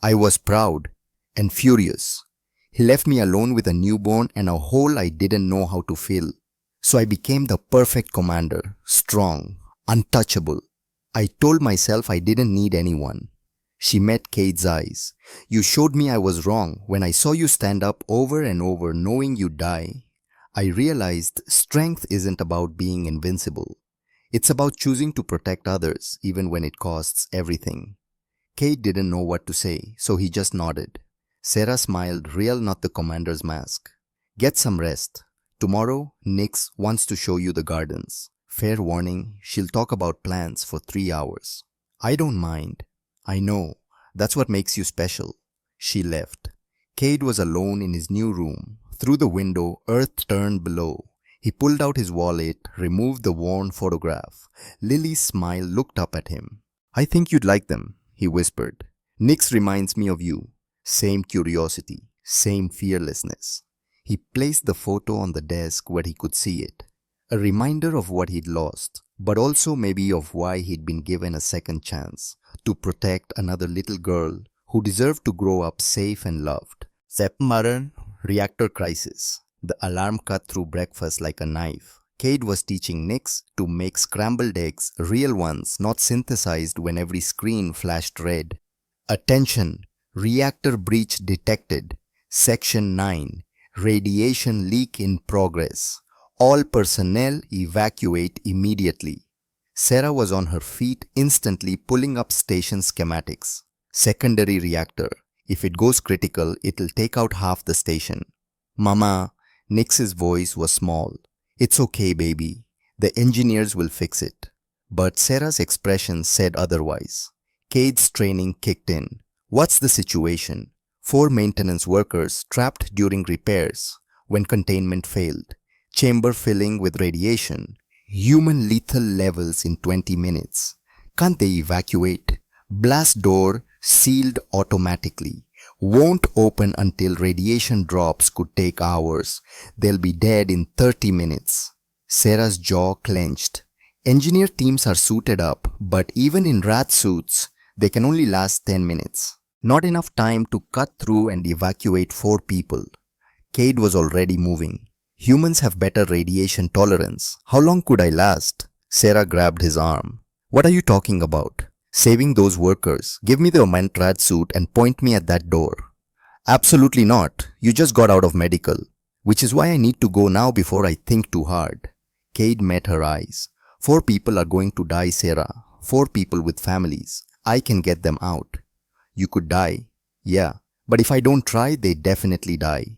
I was proud and furious. He left me alone with a newborn and a hole I didn't know how to fill. So I became the perfect commander, strong, untouchable. I told myself I didn't need anyone. She met Cade's eyes. You showed me I was wrong when I saw you stand up over and over knowing you'd die. I realized strength isn't about being invincible. It's about choosing to protect others even when it costs everything. Cade didn't know what to say, so he just nodded. Sarah smiled, real, not the commander's mask. Get some rest. Tomorrow, Nix wants to show you the gardens. Fair warning, she'll talk about plants for 3 hours. I don't mind. I know. That's what makes you special. She left. Cade was alone in his new room. Through the window, earth turned below. He pulled out his wallet, removed the worn photograph. Lily's smile looked up at him. I think you'd like them, he whispered. Nix reminds me of you. Same curiosity, same fearlessness. He placed the photo on the desk where he could see it. A reminder of what he'd lost, but also maybe of why he'd been given a second chance to protect another little girl who deserved to grow up safe and loved. Sepmaran, reactor crisis. The alarm cut through breakfast like a knife. Cade was teaching Nix to make scrambled eggs, real ones, not synthesized when every screen flashed red. Attention! Reactor breach detected. Section 9. Radiation leak in progress. All personnel evacuate immediately. Sarah was on her feet instantly pulling up station schematics. Secondary reactor. If it goes critical, it'll take out half the station. Mama, Nix's voice was small. It's okay, baby. The engineers will fix it. But Sarah's expression said otherwise. Cade's training kicked in. What's the situation? 4 maintenance workers trapped during repairs when containment failed. Chamber filling with radiation. Human lethal levels in 20 minutes. Can't they evacuate? Blast door sealed automatically. Won't open until radiation drops could take hours. They'll be dead in 30 minutes. Sarah's jaw clenched. Engineer teams are suited up, but even in rat suits, they can only last 10 minutes. Not enough time to cut through and evacuate 4 people. Cade was already moving. Humans have better radiation tolerance. How long could I last? Sarah grabbed his arm. What are you talking about? Saving those workers. Give me the Mantrat suit and point me at that door. Absolutely not. You just got out of medical. Which is why I need to go now before I think too hard. Cade met her eyes. 4 people are going to die, Sarah. 4 people with families. I can get them out. You could die. Yeah, but if I don't try, they definitely die.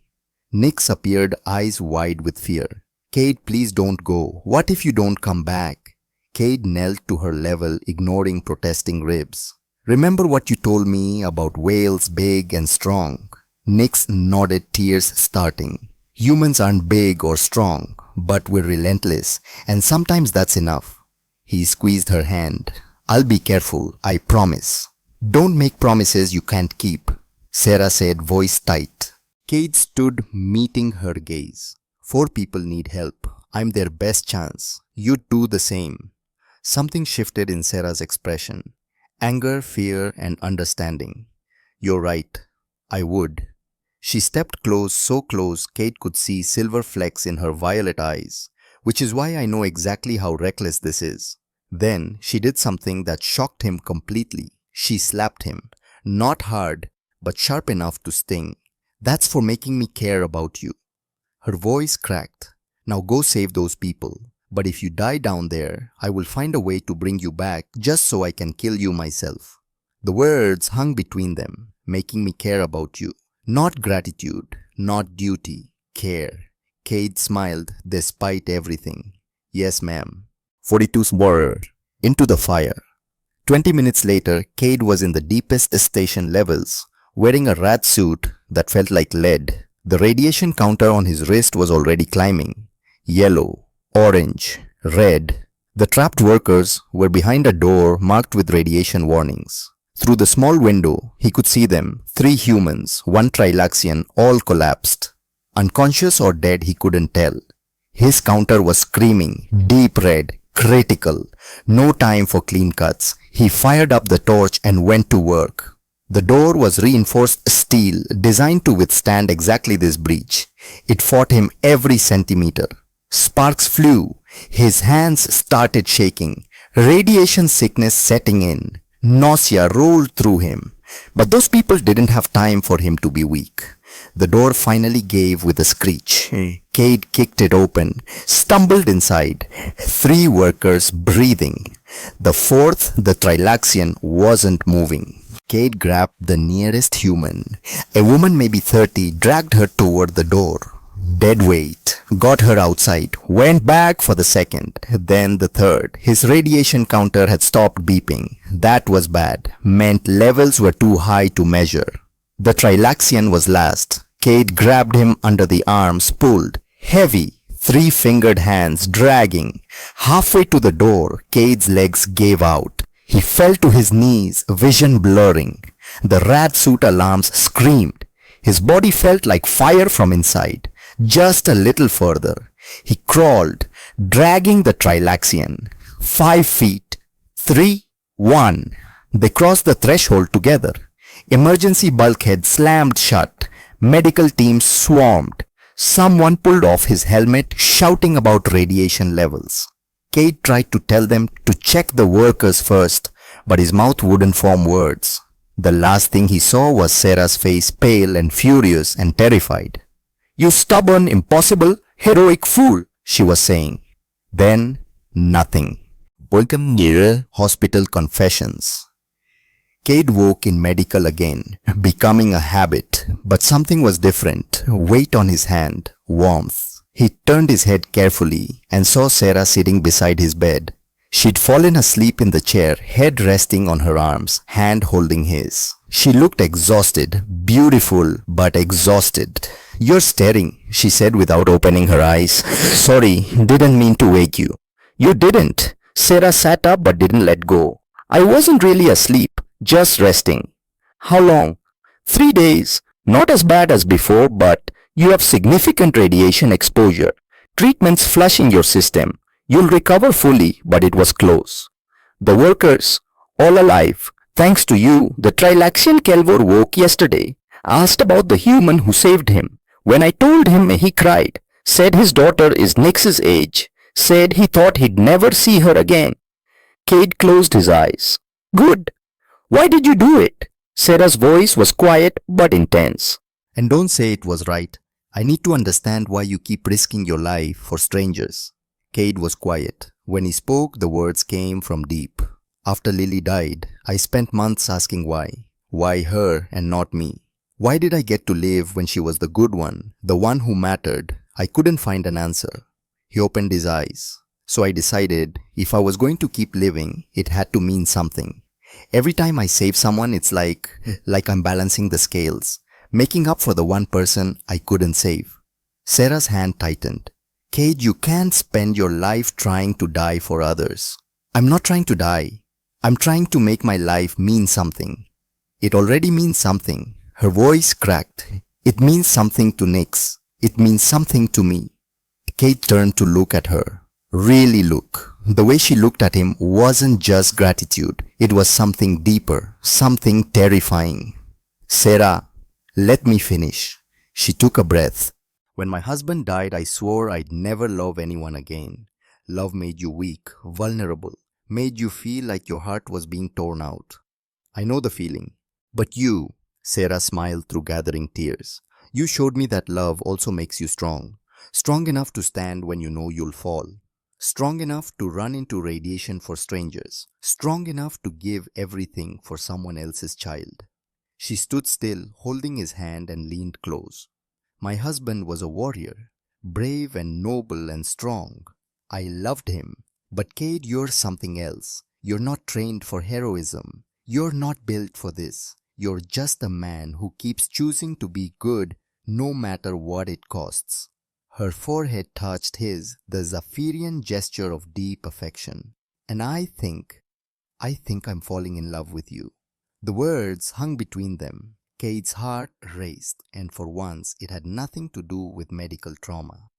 Nix appeared, eyes wide with fear. Cade, please don't go. What if you don't come back? Cade knelt to her level, ignoring protesting ribs. Remember what you told me about whales big and strong? Nix nodded, tears starting. Humans aren't big or strong, but we're relentless, and sometimes that's enough. He squeezed her hand. I'll be careful, I promise. Don't make promises you can't keep, Sarah said, voice tight. Cade stood, meeting her gaze. 4 people need help. I'm their best chance. You'd do the same. Something shifted in Sarah's expression. Anger, fear, and understanding. You're right. I would. She stepped close, so close Cade could see silver flecks in her violet eyes. which is why I know exactly how reckless this is. Then she did something that shocked him completely. She slapped him. Not hard, but sharp enough to sting. That's for making me care about you. Her voice cracked. Now go save those people. But if you die down there, I will find a way to bring you back just so I can kill you myself. The words hung between them, making me care about you. Not gratitude, not duty, care. Cade smiled despite everything. Yes, ma'am. 42's word. Into the fire. 20 minutes later, Cade was in the deepest station levels, wearing a rat suit that felt like lead. The radiation counter on his wrist was already climbing. Yellow, orange, red. The trapped workers were behind a door marked with radiation warnings. Through the small window, he could see them, 3 humans, 1 Trilaxian, all collapsed. Unconscious or dead, he couldn't tell. His counter was screaming, deep red, critical. No time for clean cuts. He fired up the torch and went to work. The door was reinforced steel, designed to withstand exactly this breach. It fought him every centimeter. Sparks flew. His hands started shaking. Radiation sickness setting in. Nausea rolled through him. But those people didn't have time for him to be weak. The door finally gave with a screech. Cade kicked it open, stumbled inside. 3 workers breathing. The 4th, the Trilaxian, wasn't moving. Cade grabbed the nearest human. A woman maybe 30 dragged her toward the door. Dead weight. Got her outside. Went back for the 2nd. Then the 3rd. His radiation counter had stopped beeping. That was bad. Meant levels were too high to measure. The Trilaxian was last. Cade grabbed him under the arms, pulled. Heavy. 3-fingered hands dragging. Halfway to the door, Cade's legs gave out. He fell to his knees, vision blurring. The rat suit alarms screamed. His body felt like fire from inside. Just a little further. He crawled, dragging the Trilaxian. 5 feet. 3, 1. They crossed the threshold together. Emergency bulkhead slammed shut. Medical teams swarmed. Someone pulled off his helmet, shouting about radiation levels. Cade tried to tell them to check the workers first, but his mouth wouldn't form words. The last thing he saw was Sarah's face, pale and furious and terrified. "You stubborn, impossible, heroic fool," she was saying. Then, nothing. Hospital confessions. Cade woke in medical again, becoming a habit, but something was different. Weight on his hand, warmth. He turned his head carefully and saw Sarah sitting beside his bed. She'd fallen asleep in the chair, head resting on her arms, hand holding his. She looked exhausted, beautiful but exhausted. "You're staring," she said without opening her eyes. "Sorry, didn't mean to wake you." "You didn't." Sarah sat up but didn't let go. "I wasn't really asleep, just resting." "How long?" 3 days. Not as bad as before, but you have significant radiation exposure. Treatment's flushing your system. You'll recover fully, but it was close. The workers, all alive. Thanks to you, the Trilaxian Kelvor woke yesterday. Asked about the human who saved him. When I told him, he cried. Said his daughter is Nix's age. Said he thought he'd never see her again. Cade closed his eyes. "Good. Why did you do it?" Sarah's voice was quiet but intense. "And don't say it was right. I need to understand why you keep risking your life for strangers." Cade was quiet. When he spoke, the words came from deep. "After Lily died, I spent months asking why. Why her and not me? Why did I get to live when she was the good one, the one who mattered? I couldn't find an answer." He opened his eyes. "So I decided if I was going to keep living, it had to mean something. Every time I save someone, it's like I'm balancing the scales, making up for the one person I couldn't save." Sarah's hand tightened. "Cade, you can't spend your life trying to die for others." "I'm not trying to die. I'm trying to make my life mean something." "It already means something." Her voice cracked. "It means something to Nix. It means something to me." Cade turned to look at her. Really look. The way she looked at him wasn't just gratitude. It was something deeper, something terrifying. "Sarah, let me finish." She took a breath. When my husband died, I swore I'd never love anyone again. Love made you weak, vulnerable, made you feel like your heart was being torn out. I know the feeling. But you, Sarah smiled through gathering tears. You showed me that love also makes you strong. Strong enough to stand when you know you'll fall. Strong enough to run into radiation for strangers. Strong enough to give everything for someone else's child. She stood still, holding his hand and leaned close. My husband was a warrior, brave and noble and strong. I loved him. But Cade, you're something else. You're not trained for heroism. You're not built for this. You're just a man who keeps choosing to be good no matter what it costs. Her forehead touched his, the Zephyrian gesture of deep affection. And I think I'm falling in love with you. The words hung between them. Cade's heart raced, and for once it had nothing to do with medical trauma.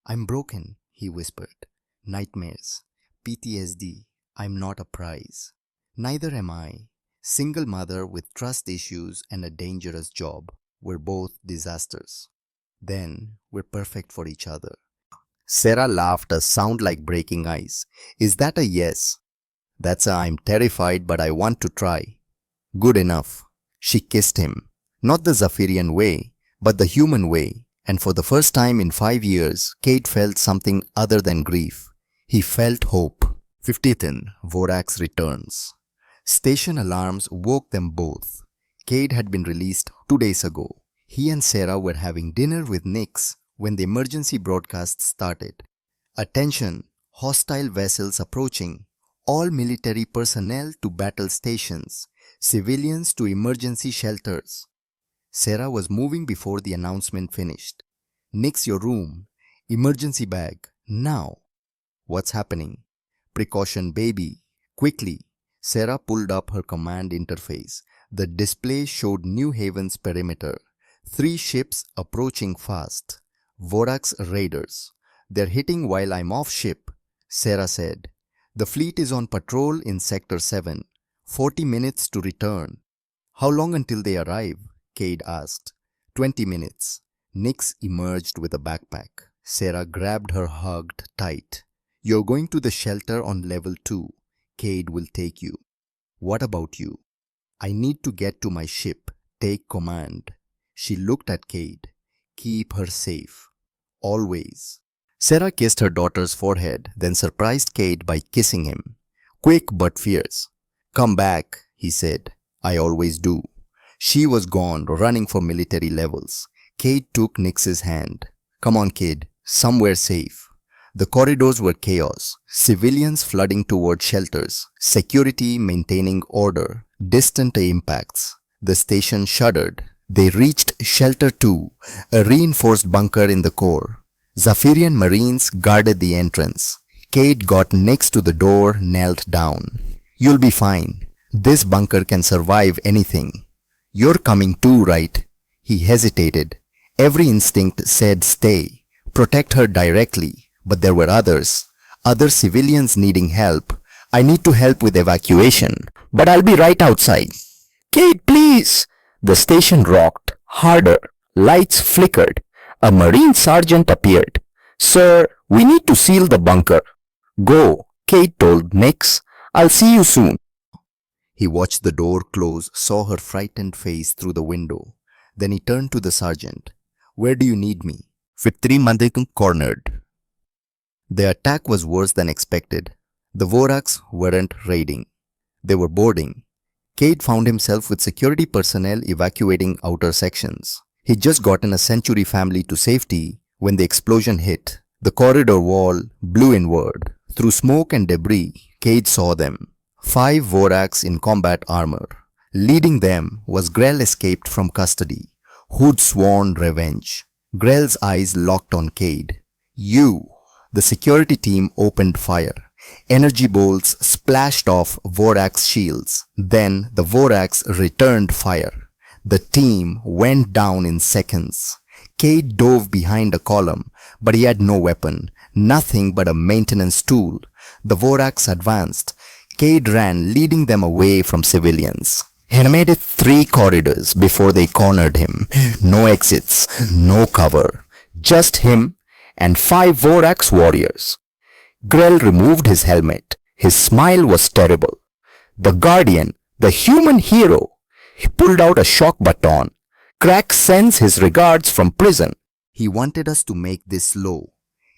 I'm broken, he whispered. Nightmares, PTSD, I'm not a prize. Neither am I. Single mother with trust issues and a dangerous job. We're both disasters. Then we're perfect for each other. Sarah laughed, a sound like breaking ice. Is that a yes? That's a I'm terrified but I want to try. Good enough. She kissed him. Not the Zephyrian way, but the human way. And for the first time in 5 years, Cade felt something other than grief. He felt hope. 50th, Vorax returns. Station alarms woke them both. Cade had been released 2 days ago. He and Sarah were having dinner with Nix when the emergency broadcast started. Attention, hostile vessels approaching. All military personnel to battle stations. Civilians to emergency shelters. Sarah was moving before the announcement finished. Nix, your room. Emergency bag. Now. What's happening? Precaution, baby. Quickly. Sarah pulled up her command interface. The display showed New Haven's perimeter. 3 ships approaching fast. Vorax raiders. They're hitting while I'm off ship, Sarah said. The fleet is on patrol in Sector 7. 40 minutes to return. How long until they arrive? Cade asked. 20 minutes. Nix emerged with a backpack. Sarah grabbed her, hugged tight. You're going to the shelter on level 2. Cade will take you. What about you? I need to get to my ship. Take command. She looked at Cade. Keep her safe. Always. Sarah kissed her daughter's forehead, then surprised Cade by kissing him. Quick but fierce. Come back, he said. I always do. She was gone, running for military levels. Cade took Nix's hand. Come on, kid. Somewhere safe. The corridors were chaos. Civilians flooding toward shelters. Security maintaining order. Distant impacts. The station shuddered. They reached Shelter 2, a reinforced bunker in the core. Zephyrian Marines guarded the entrance. Cade got next to the door, knelt down. You'll be fine. This bunker can survive anything. You're coming too, right? He hesitated. Every instinct said stay. Protect her directly. But there were others. Other civilians needing help. I need to help with evacuation. But I'll be right outside. Cade, please! The station rocked. Harder. Lights flickered. A Marine sergeant appeared. Sir, we need to seal the bunker. Go, Cade told Nix. I'll see you soon. He watched the door close, saw her frightened face through the window. Then he turned to the sergeant. Where do you need me? Fitri Mandikun cornered. The attack was worse than expected. The Vorax weren't raiding. They were boarding. Cade found himself with security personnel evacuating outer sections. He'd just gotten a Century family to safety when the explosion hit. The corridor wall blew inward. Through smoke and debris, Cade saw them. 5 Vorax in combat armor. Leading them was Grell, escaped from custody, who'd sworn revenge. Grell's eyes locked on Cade. You! The security team opened fire. Energy bolts splashed off Vorax shields. Then the Vorax returned fire. The team went down in seconds. Cade dove behind a column, but he had no weapon, nothing but a maintenance tool. The Vorax advanced. Cade ran, leading them away from civilians. He made it 3 corridors before they cornered him. No exits, no cover. Just him and 5 Vorax warriors. Grell removed his helmet. His smile was terrible. The Guardian, the human hero. He pulled out a shock baton. Crack sends his regards from prison. He wanted us to make this slow.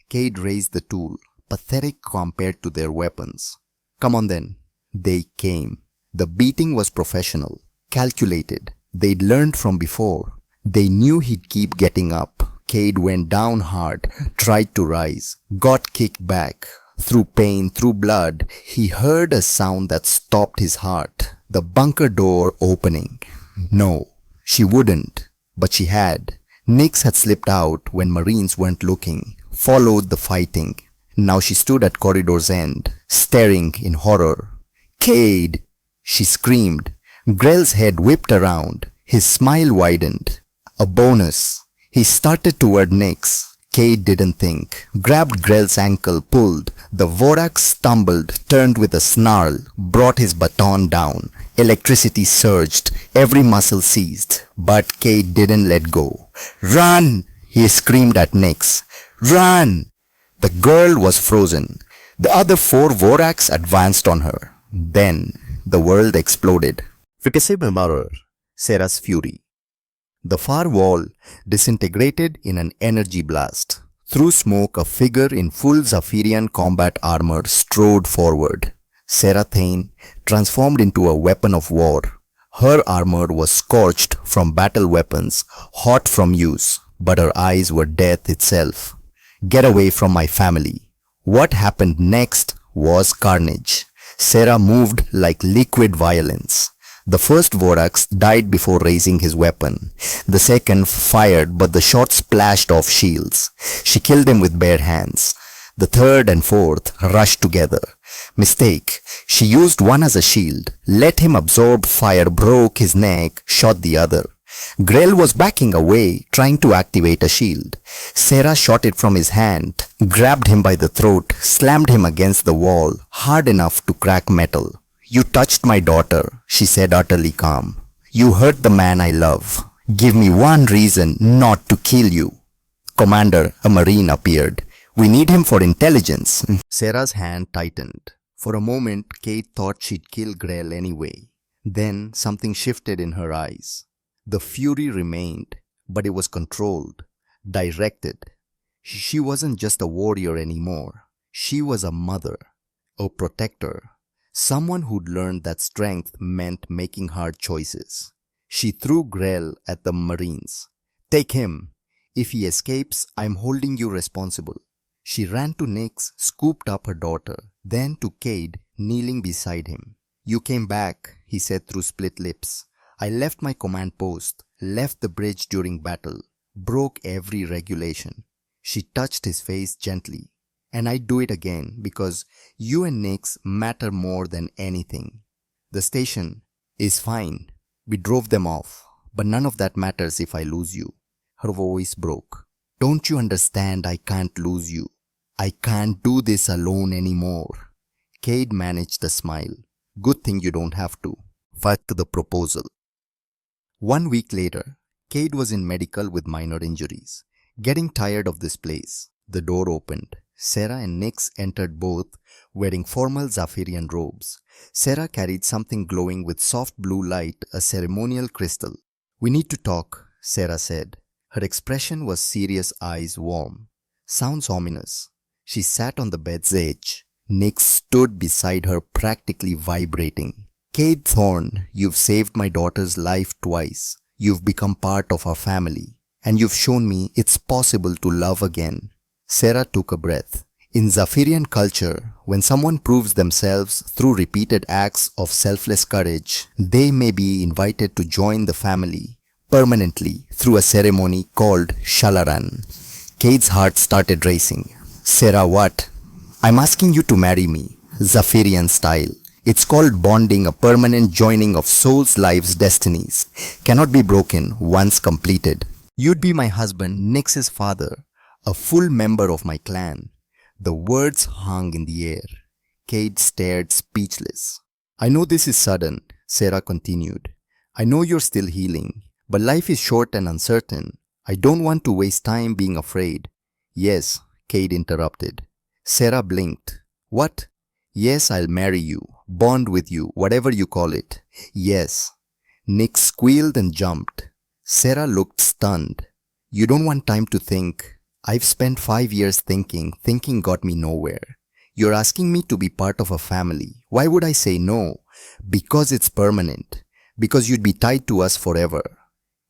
Cade raised the tool, pathetic compared to their weapons. Come on then. They came. The beating was professional, calculated. They'd learned from before. They knew he'd keep getting up. Cade went down hard, tried to rise, got kicked back. Through pain, through blood, he heard a sound that stopped his heart. The bunker door opening. No, she wouldn't, but she had. Nix had slipped out when Marines weren't looking, followed the fighting. Now she stood at corridor's end, staring in horror. Cade! She screamed. Grell's head whipped around. His smile widened. A bonus. He started toward Nix. Cade didn't think. Grabbed Grell's ankle, pulled. The Vorax stumbled, turned with a snarl, brought his baton down. Electricity surged. Every muscle seized. But Cade didn't let go. Run! He screamed at Nix. Run! The girl was frozen. The other 4 Vorax advanced on her. Then the world exploded. Vigil mirror, Sarah's fury. The far wall disintegrated in an energy blast. Through smoke, a figure in full Zafirian combat armor strode forward. Sarah Thane transformed into a weapon of war. Her armor was scorched from battle weapons, hot from use, but her eyes were death itself. Get away from my family. What happened next was carnage. Sarah moved like liquid violence. The first Vorax died before raising his weapon. The second fired, but the shot splashed off shields. She killed him with bare hands. The third and fourth rushed together. Mistake. She used one as a shield, let him absorb fire, broke his neck, shot the other. Grell was backing away, trying to activate a shield. Sarah shot it from his hand, grabbed him by the throat, slammed him against the wall, hard enough to crack metal. You touched my daughter, she said utterly calm. You hurt the man I love. Give me one reason not to kill you. Commander, a Marine appeared. We need him for intelligence. Sarah's hand tightened. For a moment, Cade thought she'd kill Grell anyway. Then something shifted in her eyes. The fury remained, but it was controlled, directed. She wasn't just a warrior anymore. She was a mother, a protector, someone who'd learned that strength meant making hard choices. She threw Grell at the Marines. Take him. If he escapes, I'm holding you responsible. She ran to Nix, scooped up her daughter, then to Cade, kneeling beside him. You came back, he said through split lips. I left my command post, left the bridge during battle, broke every regulation. She touched his face gently. And I'd do it again because you and Nix matter more than anything. The station is fine. We drove them off, but none of that matters if I lose you. Her voice broke. Don't you understand I can't lose you? I can't do this alone anymore. Cade managed a smile. Good thing you don't have to. Fuck the proposal. 1 week later, Cade was in medical with minor injuries. Getting tired of this place, the door opened. Sarah and Nix entered both, wearing formal Zafirian robes. Sarah carried something glowing with soft blue light, a ceremonial crystal. We need to talk, Sarah said. Her expression was serious, eyes warm. Sounds ominous. She sat on the bed's edge. Nix stood beside her, practically vibrating. Cade Thorne, you've saved my daughter's life twice. You've become part of our family. And you've shown me it's possible to love again. Sarah took a breath. In Zafirian culture, when someone proves themselves through repeated acts of selfless courage, they may be invited to join the family permanently through a ceremony called Shalaran. Cade's heart started racing. Sarah, what? I'm asking you to marry me, Zafirian style. It's called bonding, a permanent joining of souls' lives' destinies. Cannot be broken once completed. You'd be my husband, Nix's father, a full member of my clan. The words hung in the air. Cade stared speechless. I know this is sudden, Sarah continued. I know you're still healing, but life is short and uncertain. I don't want to waste time being afraid. Yes, Cade interrupted. Sarah blinked. What? Yes, I'll marry you, bond with you, whatever you call it. Yes. Nick squealed and jumped. Sarah looked stunned. You don't want time to think. I've spent 5 years thinking. Thinking got me nowhere. You're asking me to be part of a family. Why would I say no? Because it's permanent. Because you'd be tied to us forever.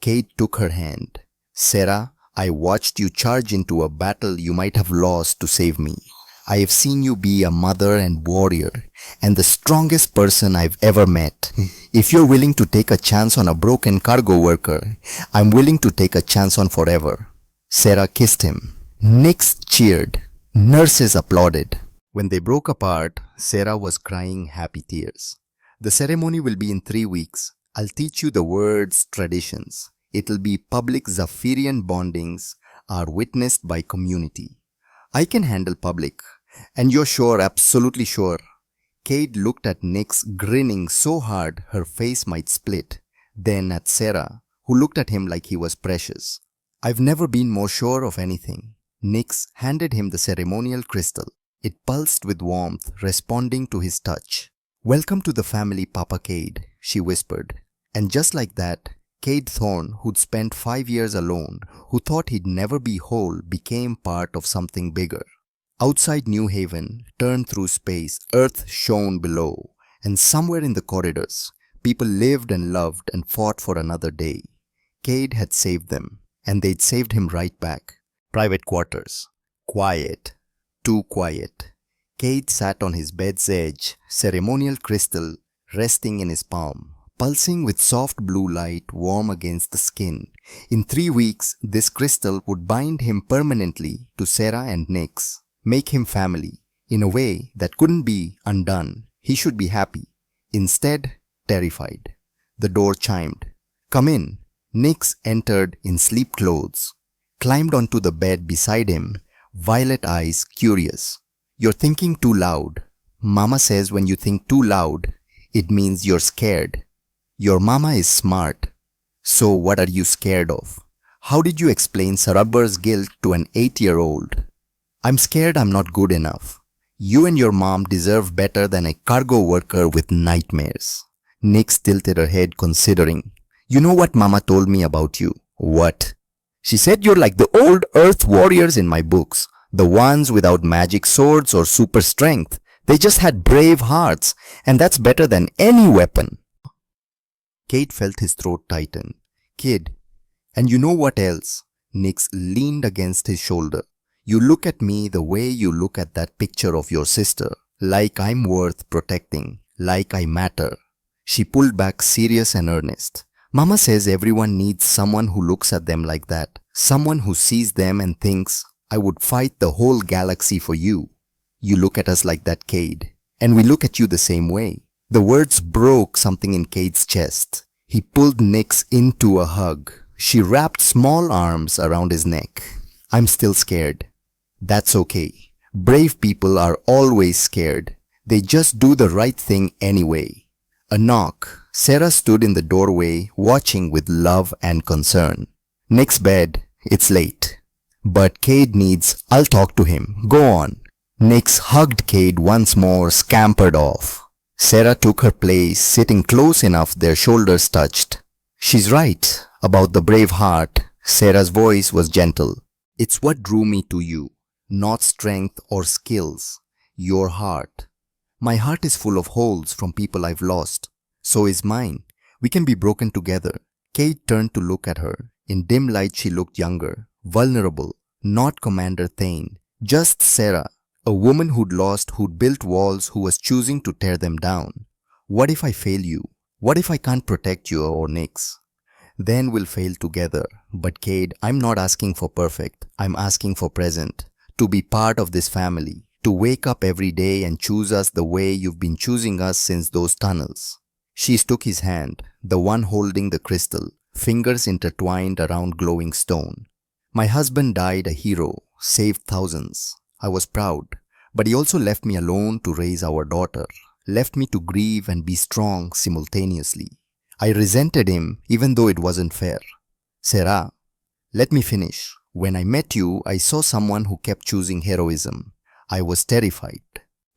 Kate took her hand. Sarah, I watched you charge into a battle you might have lost to save me. I have seen you be a mother and warrior, and the strongest person I've ever met. If you're willing to take a chance on a broken cargo worker, I'm willing to take a chance on forever. Sarah kissed him. Nix cheered. Nurses applauded. When they broke apart, Sarah was crying happy tears. The ceremony will be in 3 weeks. I'll teach you the words, traditions. It'll be public Zafirian bondings are witnessed by community. I can handle public. And you're sure, absolutely sure. Cade looked at Nix, grinning so hard her face might split. Then at Sarah, who looked at him like he was precious. I've never been more sure of anything. Nix handed him the ceremonial crystal. It pulsed with warmth, responding to his touch. Welcome to the family, Papa Cade, she whispered. And just like that, Cade Thorne, who'd spent 5 years alone, who thought he'd never be whole, became part of something bigger. Outside New Haven, turned through space, Earth shone below, and somewhere in the corridors, people lived and loved and fought for another day. Cade had saved them, and they'd saved him right back. Private quarters. Quiet. Too quiet. Cade sat on his bed's edge, ceremonial crystal resting in his palm, pulsing with soft blue light warm against the skin. In 3 weeks, this crystal would bind him permanently to Sarah and Nix. Make him family, in a way that couldn't be undone. He should be happy. Instead, terrified. The door chimed. Come in. Nix entered in sleep clothes, climbed onto the bed beside him, violet eyes curious. You're thinking too loud. Mama says when you think too loud, it means you're scared. Your mama is smart. So what are you scared of? How did you explain Sarabbar's guilt to an 8-year-old? I'm scared I'm not good enough. You and your mom deserve better than a cargo worker with nightmares. Nix tilted her head considering. You know what Mama told me about you? What? She said you're like the old Earth warriors in my books. The ones without magic swords or super strength. They just had brave hearts, and that's better than any weapon. Kate felt his throat tighten. Kid, and you know what else? Nix leaned against his shoulder. You look at me the way you look at that picture of your sister, like I'm worth protecting, like I matter. She pulled back serious and earnest. Mama says everyone needs someone who looks at them like that, someone who sees them and thinks, I would fight the whole galaxy for you. You look at us like that, Cade, and we look at you the same way. The words broke something in Cade's chest. He pulled Nix into a hug. She wrapped small arms around his neck. I'm still scared. That's okay. Brave people are always scared. They just do the right thing anyway. A knock. Sarah stood in the doorway, watching with love and concern. Nick's bed. It's late. But Cade needs, I'll talk to him. Go on. Nix hugged Cade once more, scampered off. Sarah took her place, sitting close enough their shoulders touched. She's right about the brave heart. Sarah's voice was gentle. It's what drew me to you. Not strength or skills, your heart. My heart is full of holes from people I've lost. So is mine. We can be broken together. Kate turned to look at her. In dim light she looked younger, vulnerable, not Commander Thane. Just Sarah, a woman who'd lost, who'd built walls, who was choosing to tear them down. What if I fail you? What if I can't protect you or Nix? Then we'll fail together. But Cade, I'm not asking for perfect. I'm asking for present. To be part of this family, to wake up every day and choose us the way you've been choosing us since those tunnels. She took his hand, the one holding the crystal, fingers intertwined around glowing stone. My husband died a hero, saved thousands. I was proud, but he also left me alone to raise our daughter, left me to grieve and be strong simultaneously. I resented him even though it wasn't fair. Sarah, Let me finish. When I met you, I saw someone who kept choosing heroism. I was terrified.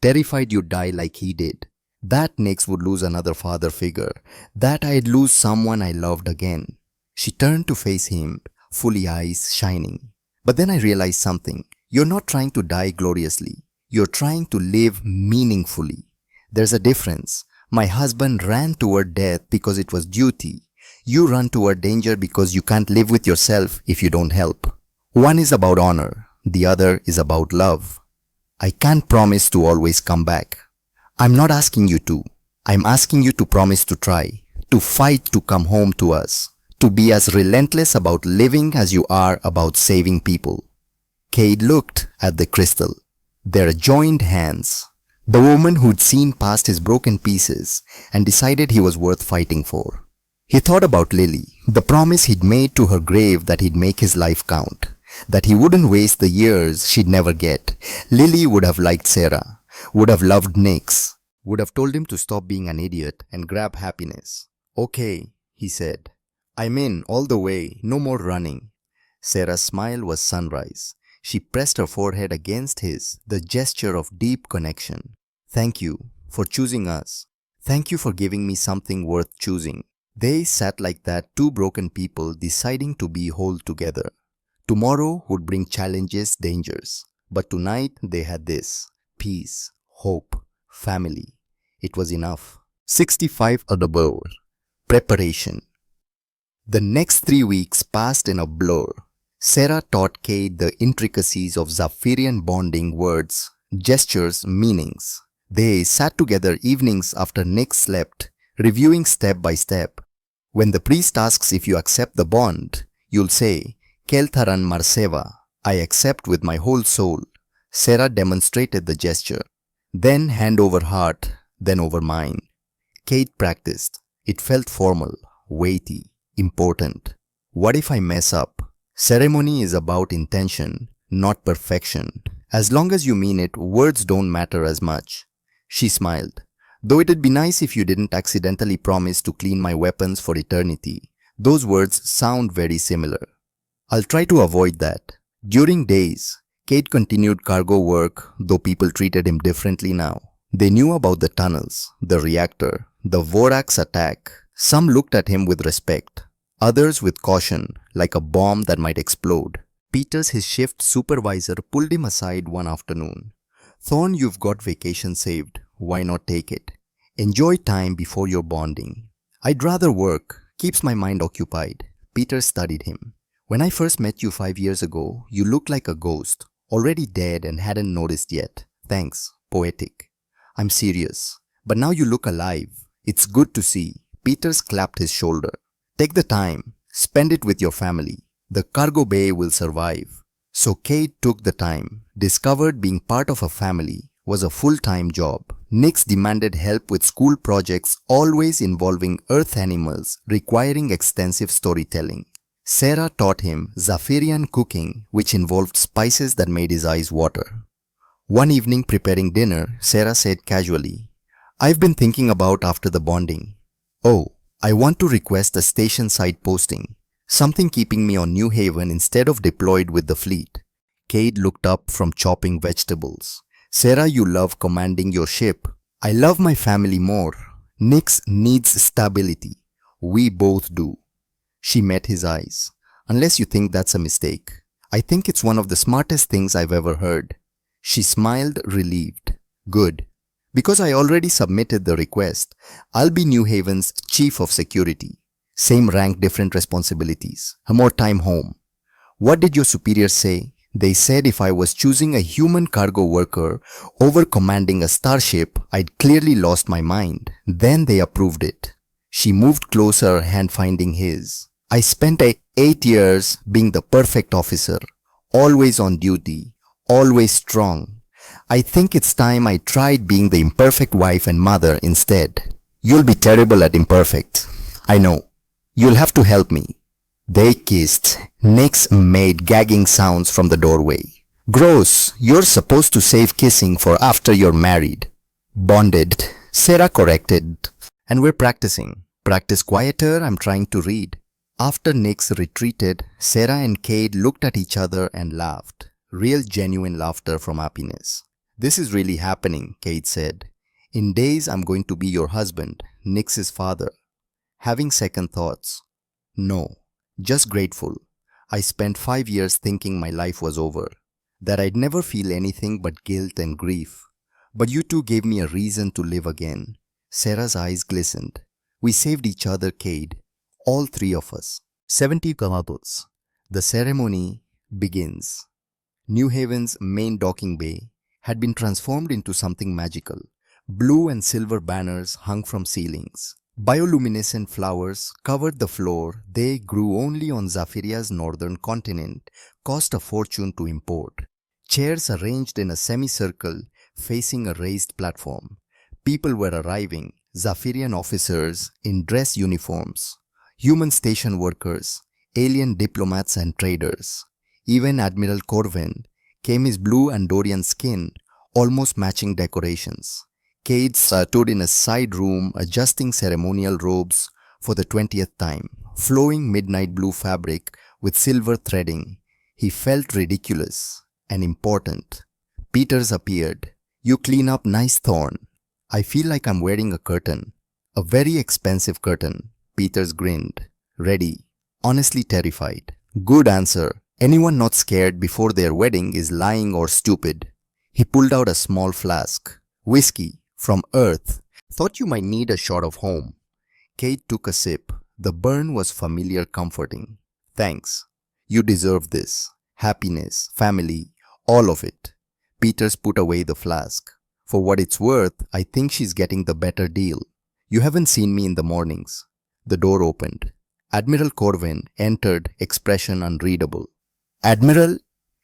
Terrified you'd die like he did. That Nix would lose another father figure. That I'd lose someone I loved again. She turned to face him, fully eyes shining. But then I realized something. You're not trying to die gloriously. You're trying to live meaningfully. There's a difference. My husband ran toward death because it was duty. You run toward danger because you can't live with yourself if you don't help. One is about honor. The other is about love. I can't promise to always come back. I'm not asking you to. I'm asking you to promise to try, to fight to come home to us, to be as relentless about living as you are about saving people. Cade looked at the crystal. Their joined hands. The woman who'd seen past his broken pieces and decided he was worth fighting for. He thought about Lily, the promise he'd made to her grave that he'd make his life count, that he wouldn't waste the years she'd never get. Lily would have liked Sarah, would have loved Nix, would have told him to stop being an idiot and grab happiness. Okay, he said. I'm in all the way, no more running. Sarah's smile was sunrise. She pressed her forehead against his, the gesture of deep connection. Thank you for choosing us. Thank you for giving me something worth choosing. They sat like that, two broken people deciding to be whole together. Tomorrow would bring challenges, dangers. But tonight they had this. Peace, hope, family. It was enough. 65 and above. Preparation. The next 3 weeks passed in a blur. Sarah taught Cade the intricacies of Zafirian bonding, words, gestures, meanings. They sat together evenings after Nick slept, reviewing step by step. When the priest asks if you accept the bond, you'll say, Keltharan Marseva, I accept with my whole soul. Sarah demonstrated the gesture. Then hand over heart, then over mind. Cade practiced. It felt formal, weighty, important. What if I mess up? Ceremony is about intention, not perfection. As long as you mean it, words don't matter as much. She smiled. Though it'd be nice if you didn't accidentally promise to clean my weapons for eternity. Those words sound very similar. I'll try to avoid that. During days, Cade continued cargo work, though people treated him differently now. They knew about the tunnels, the reactor, the Vorax attack. Some looked at him with respect. Others with caution, like a bomb that might explode. Peters, his shift supervisor, pulled him aside one afternoon. Thorne, you've got vacation saved. Why not take it? Enjoy time before you're bonding. I'd rather work. Keeps my mind occupied. Peters studied him. When I first met you 5 years ago, you looked like a ghost, already dead and hadn't noticed yet. Thanks. Poetic. I'm serious. But now you look alive. It's good to see. Peters clapped his shoulder. Take the time. Spend it with your family. The cargo bay will survive. So Cade took the time. Discovered being part of a family was a full-time job. Nix demanded help with school projects always involving earth animals requiring extensive storytelling. Sarah taught him Zafirian cooking, which involved spices that made his eyes water. One evening preparing dinner, Sarah said casually, I've been thinking about after the bonding. Oh, I want to request a station side posting, something keeping me on New Haven instead of deployed with the fleet. Cade looked up from chopping vegetables. Sarah, you love commanding your ship. I love my family more. Nix needs stability. We both do. She met his eyes. Unless you think that's a mistake. I think it's one of the smartest things I've ever heard. She smiled, relieved. Good. Because I already submitted the request, I'll be New Haven's chief of security. Same rank, different responsibilities. More time home. What did your superiors say? They said if I was choosing a human cargo worker over commanding a starship, I'd clearly lost my mind. Then they approved it. She moved closer, hand finding his. I spent 8 years being the perfect officer. Always on duty. Always strong. I think it's time I tried being the imperfect wife and mother instead. You'll be terrible at imperfect. I know. You'll have to help me. They kissed. Nix made gagging sounds from the doorway. Gross. You're supposed to save kissing for after you're married. Bonded. Sarah corrected. And we're practicing. Practice quieter, I'm trying to read. After Nix retreated, Sarah and Cade looked at each other and laughed. Real genuine laughter from happiness. "This is really happening," Cade said. "In days I'm going to be your husband, Nix's father." Having second thoughts. "No, just grateful. I spent 5 years thinking my life was over, that I'd never feel anything but guilt and grief. But you two gave me a reason to live again." Sarah's eyes glistened. "We saved each other, Cade. All three of us." 70 Kamabuts. The ceremony begins. New Haven's main docking bay had been transformed into something magical. Blue and silver banners hung from ceilings. Bioluminescent flowers covered the floor. They grew only on Zafiria's northern continent, cost a fortune to import. Chairs arranged in a semicircle facing a raised platform. People were arriving, Zafirian officers in dress uniforms, human station workers, alien diplomats and traders. Even Admiral Corvin came, his blue Andorian skin almost matching decorations. Cade stood in a side room adjusting ceremonial robes for the 20th time, flowing midnight blue fabric with silver threading. He felt ridiculous and important. Peters appeared. "You clean up nice, Thorn." "I feel like I'm wearing a curtain." "A very expensive curtain." Peters grinned. "Ready. Honestly terrified." "Good answer. Anyone not scared before their wedding is lying or stupid." He pulled out a small flask. "Whiskey. From Earth. Thought you might need a shot of home." Cade took a sip. The burn was familiar, comforting. "Thanks. You deserve this. Happiness, family, all of it." Peters put away the flask. "For what it's worth, I think she's getting the better deal. You haven't seen me in the mornings." The door opened. Admiral Corvin entered, expression unreadable. "Admiral,"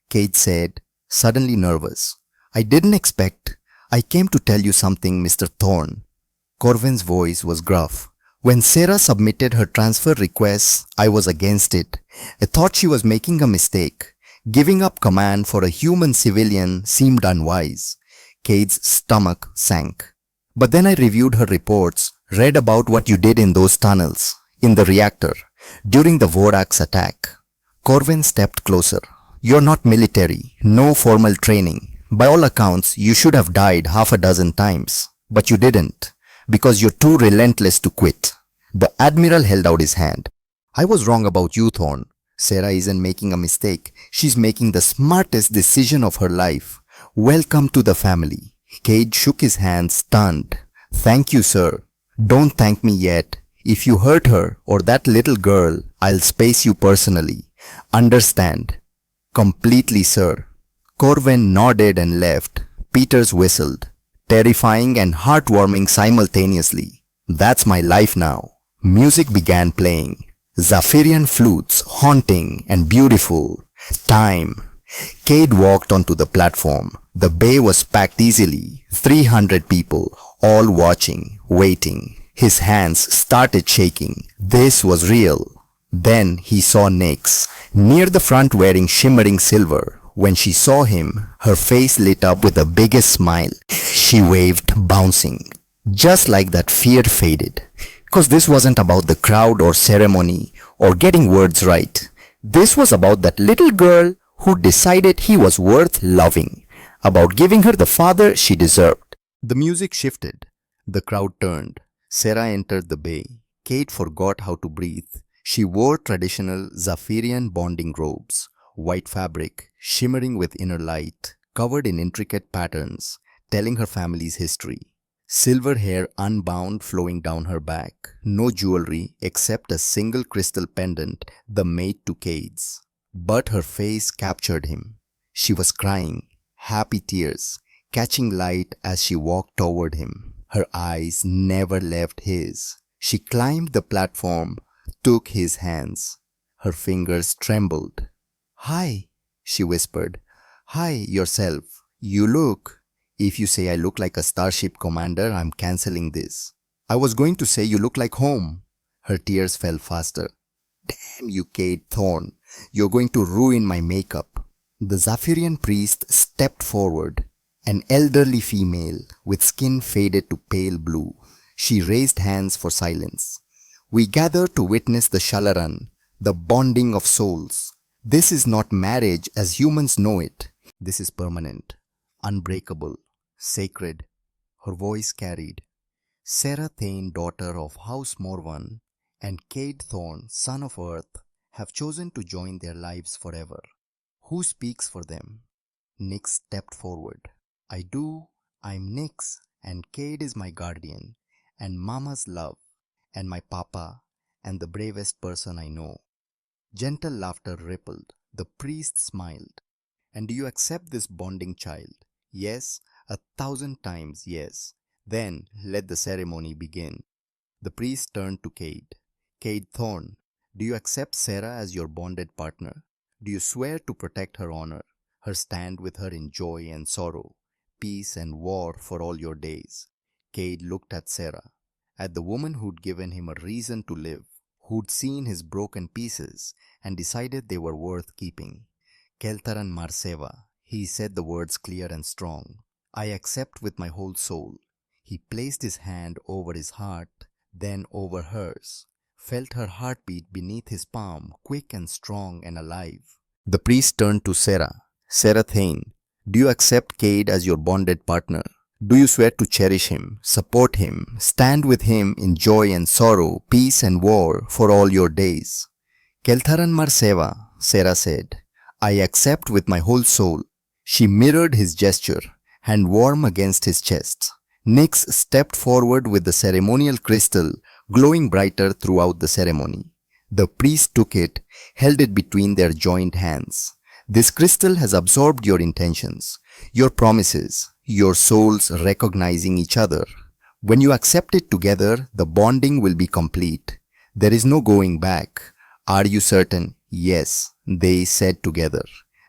Cade said, suddenly nervous. "I didn't expect. I came to tell you something, Mr. Thorne." Corvin's voice was gruff. "When Sarah submitted her transfer request, I was against it. I thought she was making a mistake. Giving up command for a human civilian seemed unwise." Cade's stomach sank. "But then I reviewed her reports, read about what you did in those tunnels, in the reactor, during the Vorax attack." Corvin stepped closer. "You're not military, no formal training. By all accounts, you should have died half a dozen times. But you didn't, because you're too relentless to quit." The Admiral held out his hand. "I was wrong about you, Thorne. Sarah isn't making a mistake. She's making the smartest decision of her life. Welcome to the family." Cade shook his hand, stunned. "Thank you, sir." "Don't thank me yet. If you hurt her or that little girl, I'll space you personally. Understand?" "Completely, sir." Corvin nodded and left. Peters whistled. Terrifying and heartwarming simultaneously. "That's my life now." Music began playing. Zafirian flutes, haunting and beautiful. Time. Cade walked onto the platform. The bay was packed easily. 300 people, all watching, waiting. His hands started shaking. This was real. Then he saw Nix, near the front wearing shimmering silver. When she saw him, her face lit up with the biggest smile. She waved, bouncing. Just like that, fear faded. Because this wasn't about the crowd or ceremony or getting words right. This was about that little girl who decided he was worth loving, about giving her the father she deserved. The music shifted. The crowd turned. Sarah entered the bay. Cade forgot how to breathe. She wore traditional Zafirian bonding robes, white fabric, shimmering with inner light, covered in intricate patterns, telling her family's history. Silver hair unbound flowing down her back. No jewelry except a single crystal pendant, the mate to Cade's. But her face captured him. She was crying, happy tears, catching light as she walked toward him. Her eyes never left his. She climbed the platform, took his hands. Her fingers trembled. "Hi," she whispered. "Hi, yourself. You look..." "If you say I look like a starship commander, I'm canceling this." "I was going to say you look like home." Her tears fell faster. "Damn you, Cade Thorne. You're going to ruin my makeup." The Zafirian priest stepped forward. An elderly female with skin faded to pale blue. She raised hands for silence. "We gather to witness the Shalaran, The bonding of souls. This is not marriage as humans know it. This is permanent, unbreakable, sacred. Her voice carried. Sarah Thane, daughter of House Morvan, and Cade Thorne, son of Earth, have chosen to join their lives forever. Who speaks for them? Nix stepped forward. I do. I'm Nix, and Cade is my guardian, and Mama's love, and my papa, and the bravest person I know. Gentle laughter rippled. The priest smiled. And do you accept this bonding, child? Yes, 1,000 times yes. Then let the ceremony begin. The priest turned to Cade. Cade Thorne, do you accept Sarah as your bonded partner? Do you swear to protect her honor, her stand with her in joy and sorrow, peace and war for all your days? Cade looked at Sarah, at the woman who'd given him a reason to live, who'd seen his broken pieces and decided they were worth keeping. Keltaran Marseva, he said the words clear and strong. I accept with my whole soul. He placed his hand over his heart, then over hers, felt her heartbeat beneath his palm, quick and strong and alive. The priest turned to Sarah. Sarah Thane, do you accept Cade as your bonded partner? Do you swear to cherish him, support him, stand with him in joy and sorrow, peace and war for all your days? Keltharan Marseva, Sarah said, I accept with my whole soul. She mirrored his gesture, hand warm against his chest. Nix stepped forward with the ceremonial crystal, glowing brighter throughout the ceremony. The priest took it, held it between their joined hands. This crystal has absorbed your intentions, your promises, your souls recognizing each other. When you accept it together, the bonding will be complete. There is no going back. Are you certain? Yes, they said together.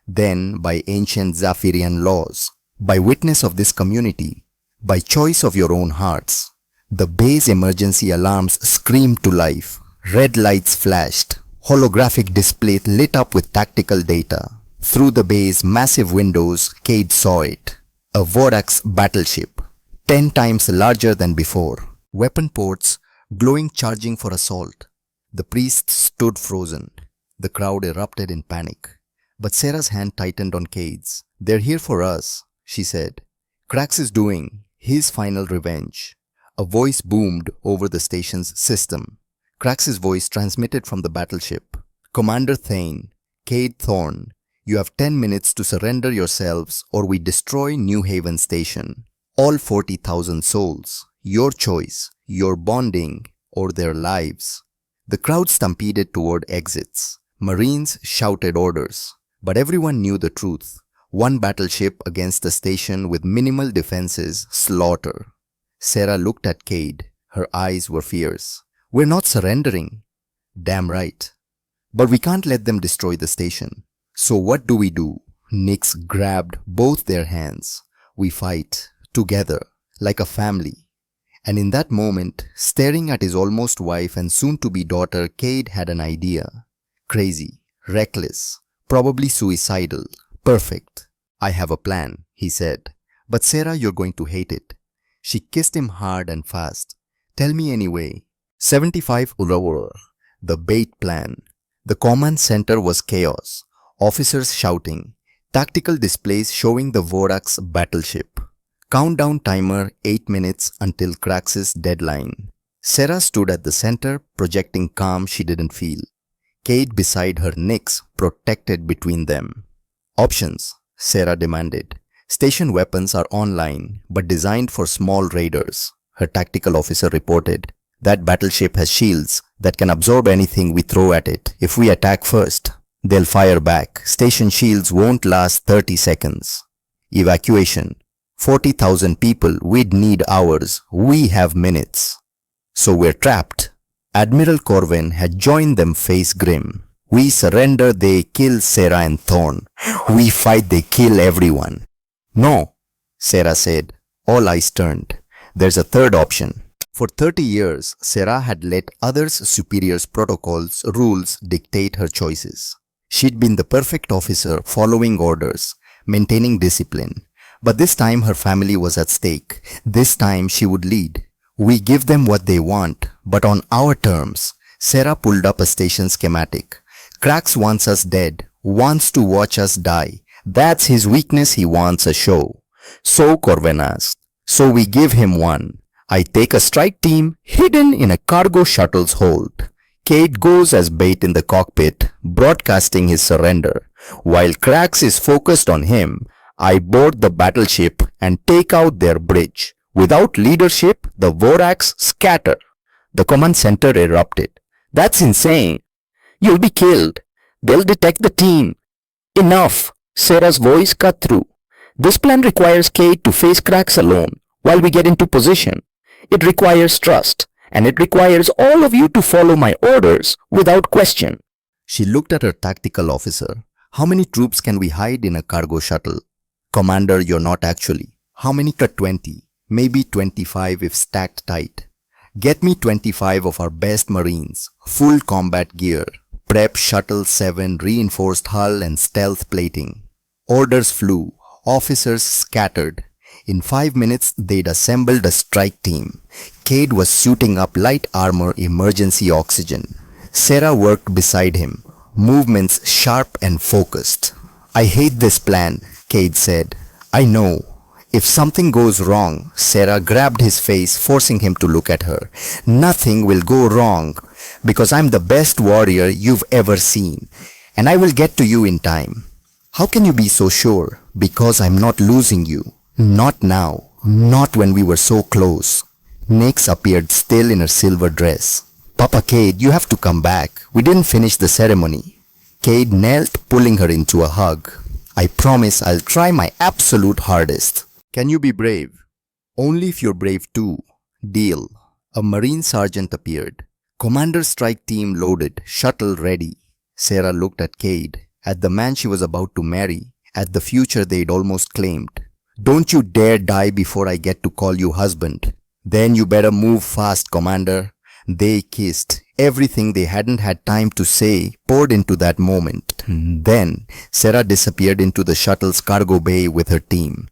Then, by ancient Zafirian laws, by witness of this community, by choice of your own hearts, the bay's emergency alarms screamed to life. Red lights flashed. Holographic display lit up with tactical data. Through the bay's massive windows, Cade saw it. A Vorax battleship, 10 times larger than before. Weapon ports glowing, charging for assault. The priest stood frozen. The crowd erupted in panic. But Sarah's hand tightened on Cade's. They're here for us, she said. Krax is doing his final revenge. A voice boomed over the station's system. Krax's voice transmitted from the battleship. Commander Thane, Cade Thorne, you have 10 minutes to surrender yourselves or we destroy New Haven Station. All 40,000 souls. Your choice, your bonding, or their lives. The crowd stampeded toward exits. Marines shouted orders. But everyone knew the truth. One battleship against the station with minimal defenses, slaughter. Sarah looked at Cade. Her eyes were fierce. We're not surrendering. Damn right. But we can't let them destroy the station. So what do we do? Nix grabbed both their hands. We fight together like a family. And in that moment, staring at his almost wife and soon-to-be daughter, Cade had an idea. Crazy, reckless, probably suicidal, perfect. I have a plan, he said. But Sarah, you're going to hate it. She kissed him hard and fast. Tell me anyway. 75 Urawar. The bait plan. The command center was chaos. Officers shouting. Tactical displays showing the Vorax battleship. Countdown timer 8 minutes until Krax's deadline. Sarah stood at the center, projecting calm she didn't feel. Cade beside her, Nix protected between them. Options, Sarah demanded. Station weapons are online, but designed for small raiders, her tactical officer reported. That battleship has shields that can absorb anything we throw at it. If we attack first, they'll fire back. Station shields won't last 30 seconds. Evacuation. 40,000 people, we'd need hours. We have minutes. So we're trapped. Admiral Corwin had joined them, face grim. We surrender, they kill Sarah and Thorne. We fight, they kill everyone. No, Sarah said. All eyes turned. There's a third option. For 30 years, Sarah had let others' superiors' protocols, rules dictate her choices. She'd been the perfect officer, following orders, maintaining discipline. But this time her family was at stake. This time she would lead. We give them what they want, but on our terms. Sarah pulled up a station schematic. Cracks wants us dead, wants to watch us die. That's his weakness, he wants a show. So Corwin asked. So we give him one. I take a strike team hidden in a cargo shuttle's hold. Kate goes as bait in the cockpit, broadcasting his surrender. While Cracks is focused on him, I board the battleship and take out their bridge. Without leadership, the Voraks scatter. The command center erupted. That's insane. You'll be killed. They'll detect the team. Enough. Sarah's voice cut through. This plan requires Kate to face Cracks alone while we get into position. It requires trust, and it requires all of you to follow my orders without question. She looked at her tactical officer. How many troops can we hide in a cargo shuttle? Commander, you're not actually. How many? 20. Maybe 25 if stacked tight. Get me 25 of our best Marines, full combat gear, prep shuttle 7, reinforced hull and stealth plating. Orders flew, officers scattered. In 5 minutes, they'd assembled a strike team. Cade was suiting up light armor emergency oxygen. Sarah worked beside him, movements sharp and focused. I hate this plan, Cade said. I know. If something goes wrong, Sarah grabbed his face, forcing him to look at her. Nothing will go wrong, because I'm the best warrior you've ever seen, and I will get to you in time. How can you be so sure? Because I'm not losing you. Not now. Not when we were so close. Nyx appeared still in her silver dress. Papa Cade, you have to come back. We didn't finish the ceremony. Cade knelt, pulling her into a hug. I promise I'll try my absolute hardest. Can you be brave? Only if you're brave too. Deal. A Marine sergeant appeared. Commander strike team loaded, shuttle ready. Sarah looked at Cade, at the man she was about to marry, at the future they'd almost claimed. Don't you dare die before I get to call you husband. Then you better move fast, Commander. They kissed. Everything they hadn't had time to say poured into that moment. Then, Sarah disappeared into the shuttle's cargo bay with her team.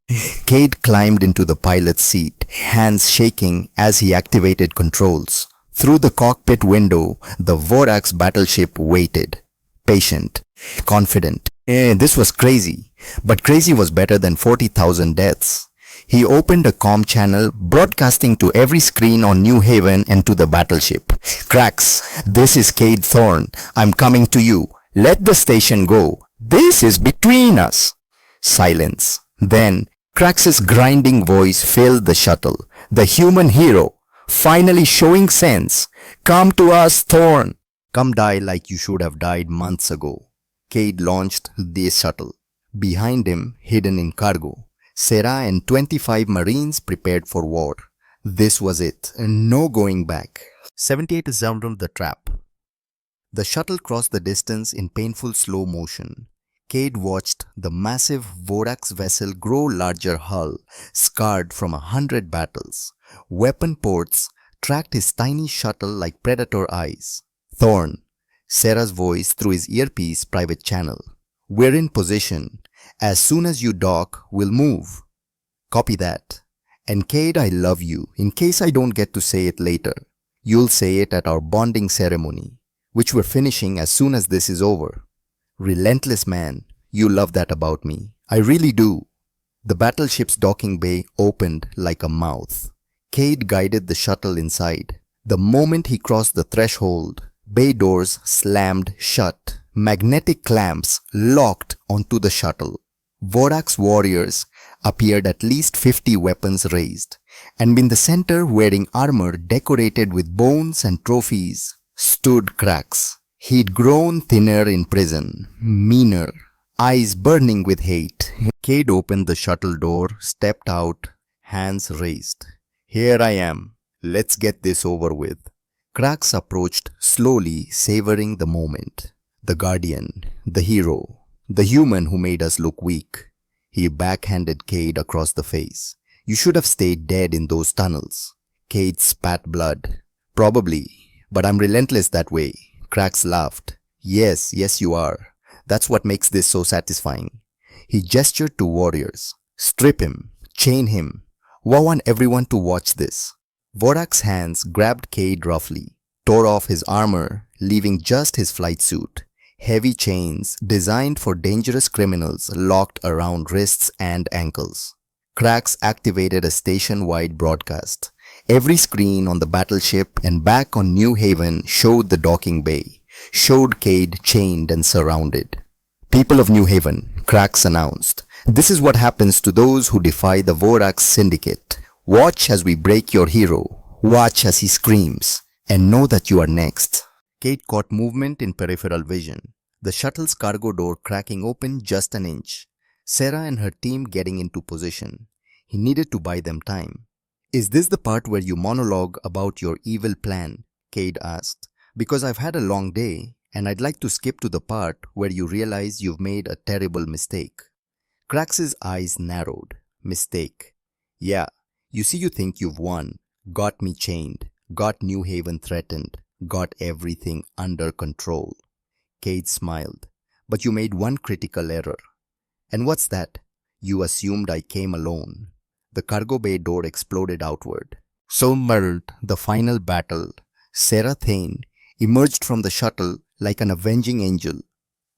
Cade climbed into the pilot's seat, hands shaking as he activated controls. Through the cockpit window, the Voraks battleship waited. Patient, confident. This was crazy, but crazy was better than 40,000 deaths. He opened a comm channel, broadcasting to every screen on New Haven and to the battleship. Cracks, this is Cade Thorne. I'm coming to you. Let the station go. This is between us. Silence. Then, Crax's grinding voice filled the shuttle. The human hero, finally showing sense. Come to us, Thorne. Come die like you should have died months ago. Cade launched the shuttle. Behind him, hidden in cargo, Sarah and 25 Marines prepared for war. This was it. No going back. 78 is down from the trap. The shuttle crossed the distance in painful slow motion. Cade watched the massive Voraks vessel grow larger hull, scarred from 100 battles. Weapon ports tracked his tiny shuttle like predator eyes. Thorne, Sarah's voice through his earpiece private channel. We're in position. As soon as you dock, we'll move. Copy that. And Cade, I love you. In case I don't get to say it later, you'll say it at our bonding ceremony, which we're finishing as soon as this is over. Relentless man, you love that about me. I really do. The battleship's docking bay opened like a mouth. Cade guided the shuttle inside. The moment he crossed the threshold, bay doors slammed shut. Magnetic clamps locked onto the shuttle. Voraks warriors appeared, at least 50 weapons raised, and in the center, wearing armor decorated with bones and trophies, stood Cracks. He'd grown thinner in prison, meaner, eyes burning with hate. Cade opened the shuttle door, stepped out, hands raised. Here I am. Let's get this over with. Cracks approached slowly, savoring the moment. The guardian, the hero, the human who made us look weak. He backhanded Cade across the face. You should have stayed dead in those tunnels. Cade spat blood. Probably, but I'm relentless that way. Cracks laughed. Yes, you are. That's what makes this so satisfying. He gestured to warriors. Strip him, chain him. I want everyone to watch this. Voraks' hands grabbed Cade roughly. tore off his armor, leaving just his flight suit. Heavy chains, designed for dangerous criminals, locked around wrists and ankles. Krax activated a station-wide broadcast. Every screen on the battleship and back on New Haven showed the docking bay, showed Cade chained and surrounded. "People of New Haven," Krax announced, "this is what happens to those who defy the Vorax Syndicate. Watch as we break your hero. Watch as he screams, and know that you are next." Cade caught movement in peripheral vision. The shuttle's cargo door cracking open just an inch. Sarah and her team getting into position. He needed to buy them time. "Is this the part where you monologue about your evil plan?" Cade asked. "Because I've had a long day, and I'd like to skip to the part where you realize you've made a terrible mistake." Krax's eyes narrowed. "Mistake. Yeah, you see, you think you've won. Got me chained. Got New Haven threatened. Got everything under control." Cade smiled. "But you made one critical error." "And what's that?" "You assumed I came alone." The cargo bay door exploded outward. So mirrored the final battle. Sarah Thane emerged from the shuttle like an avenging angel.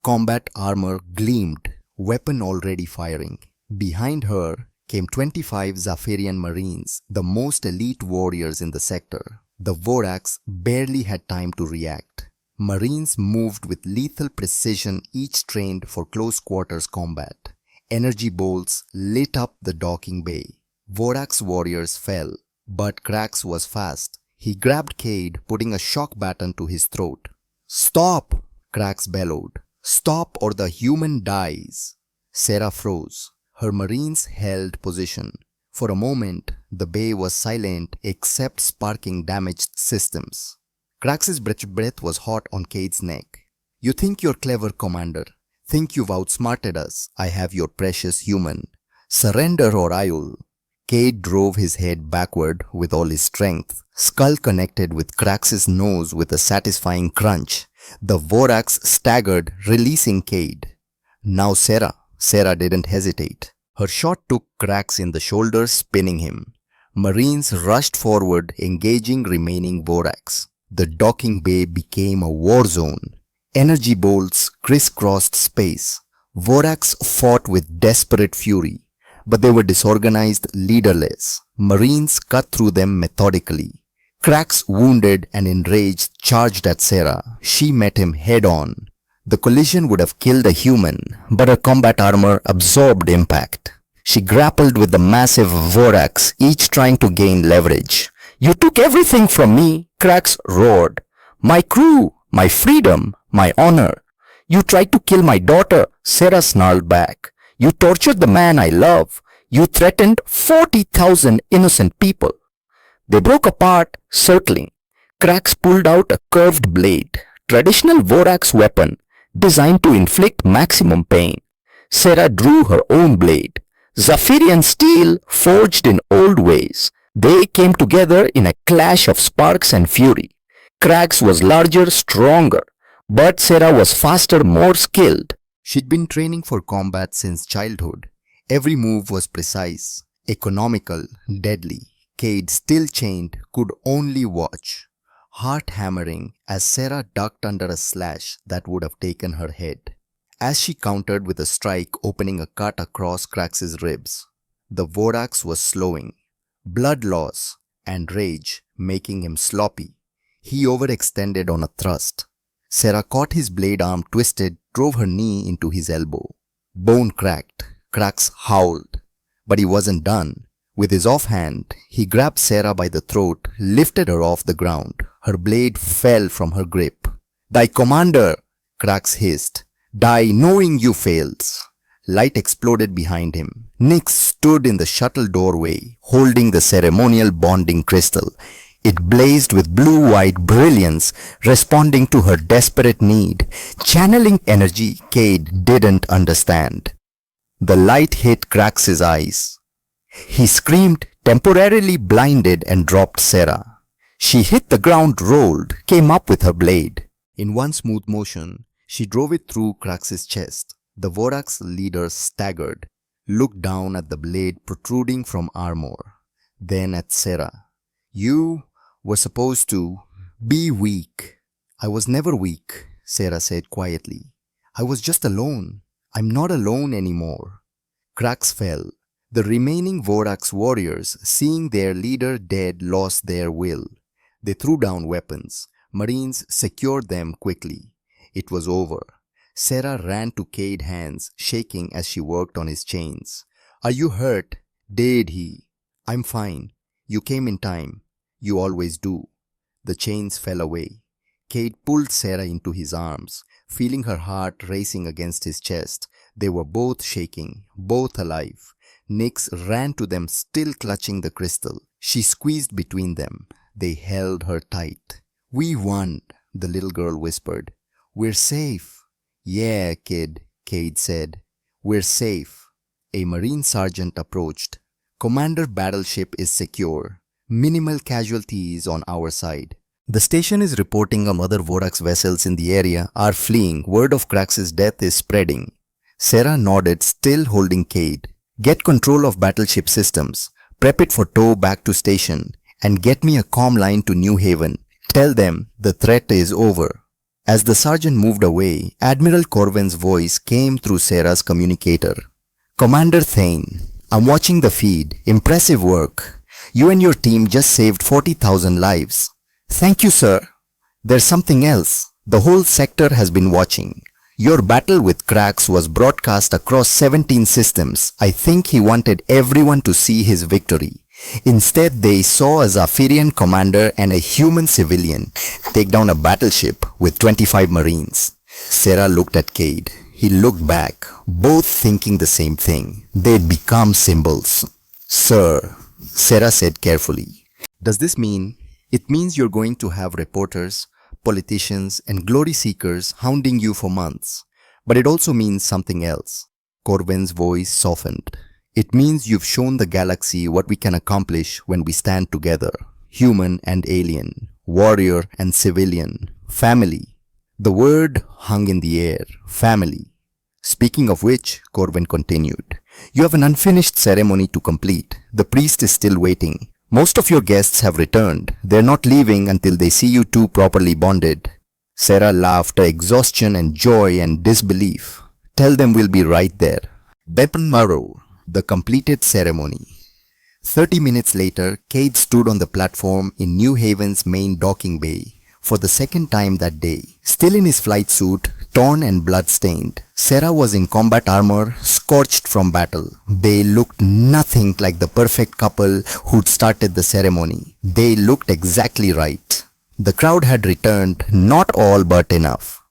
Combat armor gleamed, weapon already firing. Behind her came 25 Zafirian Marines, the most elite warriors in the sector. The Vorax barely had time to react. Marines moved with lethal precision, each trained for close quarters combat. Energy bolts lit up the docking bay. Vorax warriors fell, but Krax was fast. He grabbed Cade, putting a shock baton to his throat. "Stop!" Krax bellowed. "Stop or the human dies." Sarah froze. Her Marines held position. For a moment, the bay was silent except sparking damaged systems. Krax's breath was hot on Cade's neck. "You think you're clever, Commander. Think you've outsmarted us. I have your precious human. Surrender or I'll..." Cade drove his head backward with all his strength. Skull connected with Krax's nose with a satisfying crunch. The Vorax staggered, releasing Cade. Now Sarah. Sarah didn't hesitate. Her shot took Krax in the shoulder, spinning him. Marines rushed forward, engaging remaining Vorax. The docking bay became a war zone. Energy bolts crisscrossed space. Vorax fought with desperate fury, but they were disorganized, leaderless. Marines cut through them methodically. Krax, wounded and enraged, charged at Sarah. She met him head-on. The collision would have killed a human, but her combat armor absorbed impact. She grappled with the massive Vorax, each trying to gain leverage. "You took everything from me," Krax roared. "My crew, my freedom, my honor. You tried to kill my daughter," Sarah snarled back. "You tortured the man I love. You threatened 40,000 innocent people." They broke apart, circling. Krax pulled out a curved blade, traditional Vorax weapon, designed to inflict maximum pain. Sarah drew her own blade, Zafirian steel forged in old ways. They came together in a clash of sparks and fury. Krax was larger, stronger, but Sarah was faster, more skilled. She'd been training for combat since childhood. Every move was precise, economical, deadly. Cade, still chained, could only watch, heart hammering as Sarah ducked under a slash that would have taken her head. As she countered with a strike opening a cut across Krax's ribs, the Vorax was slowing, blood loss and rage making him sloppy. He overextended on a thrust. Sarah caught his blade arm twisted, drove her knee into his elbow. Bone cracked. Krax howled. But he wasn't done. With his offhand, he grabbed Sarah by the throat, lifted her off the ground. Her blade fell from her grip. "Die, Commander!" Krax hissed. "Die knowing you failed." Light exploded behind him. Nyx stood in the shuttle doorway, holding the ceremonial bonding crystal. It blazed with blue-white brilliance, responding to her desperate need, channeling energy Cade didn't understand. The light hit Krax's eyes. He screamed, temporarily blinded, and dropped Sarah. She hit the ground, rolled, came up with her blade. In one smooth motion, she drove it through Krax's chest. The Vorax leader staggered, looked down at the blade protruding from armor, then at Sarah. "You were supposed to..." Be weak. I was never weak, Sarah said quietly. I was just alone. I'm not alone anymore. Cracks fell. The remaining Vorax warriors, seeing their leader dead, lost their will. They threw down weapons. Marines secured them quickly. It was over. Sarah ran to Cade's hands, shaking as she worked on his chains. Are you hurt? Did he? I'm fine. You came in time. You always do. The chains fell away. Cade pulled Sarah into his arms, feeling her heart racing against his chest. They were both shaking, both alive. Nyx ran to them, still clutching the crystal. She squeezed between them. They held her tight. We won, the little girl whispered. We're safe. Yeah, kid, Cade said. We're safe. A Marine sergeant approached. Commander, battleship is secure. Minimal casualties on our side. The station is reporting other Vorax vessels in the area are fleeing. Word of Krax's death is spreading. Sarah nodded, still holding Cade. Get control of battleship systems. Prep it for tow back to station. And get me a comm line to New Haven. Tell them the threat is over. As the sergeant moved away, Admiral Corwin's voice came through Sarah's communicator. Commander Thane, I'm watching the feed. Impressive work. You and your team just saved 40,000 lives. Thank you, sir. There's something else. The whole sector has been watching. Your battle with Krax was broadcast across 17 systems. I think he wanted everyone to see his victory. Instead, they saw a Zafirian commander and a human civilian take down a battleship with 25 Marines. Sarah looked at Cade. He looked back, both thinking the same thing. They'd become symbols. Sir, Sarah said carefully. Does this mean? It means you're going to have reporters, politicians, and glory seekers hounding you for months. But it also means something else. Corwin's voice softened. It means you've shown the galaxy what we can accomplish when we stand together. Human and alien, warrior and civilian, family. The word hung in the air, family. Speaking of which, Corwin continued, you have an unfinished ceremony to complete. The priest is still waiting. Most of your guests have returned. They're not leaving until they see you two properly bonded. Sarah laughed, exhaustion and joy and disbelief. Tell them we'll be right there. Beppen Murrow. The completed ceremony. 30 minutes later, Cade stood on the platform in New Haven's main docking bay for the second time that day. Still in his flight suit, torn and blood-stained, Sarah was in combat armor, scorched from battle. They looked nothing like the perfect couple who'd started the ceremony. They looked exactly right. The crowd had returned, not all but enough.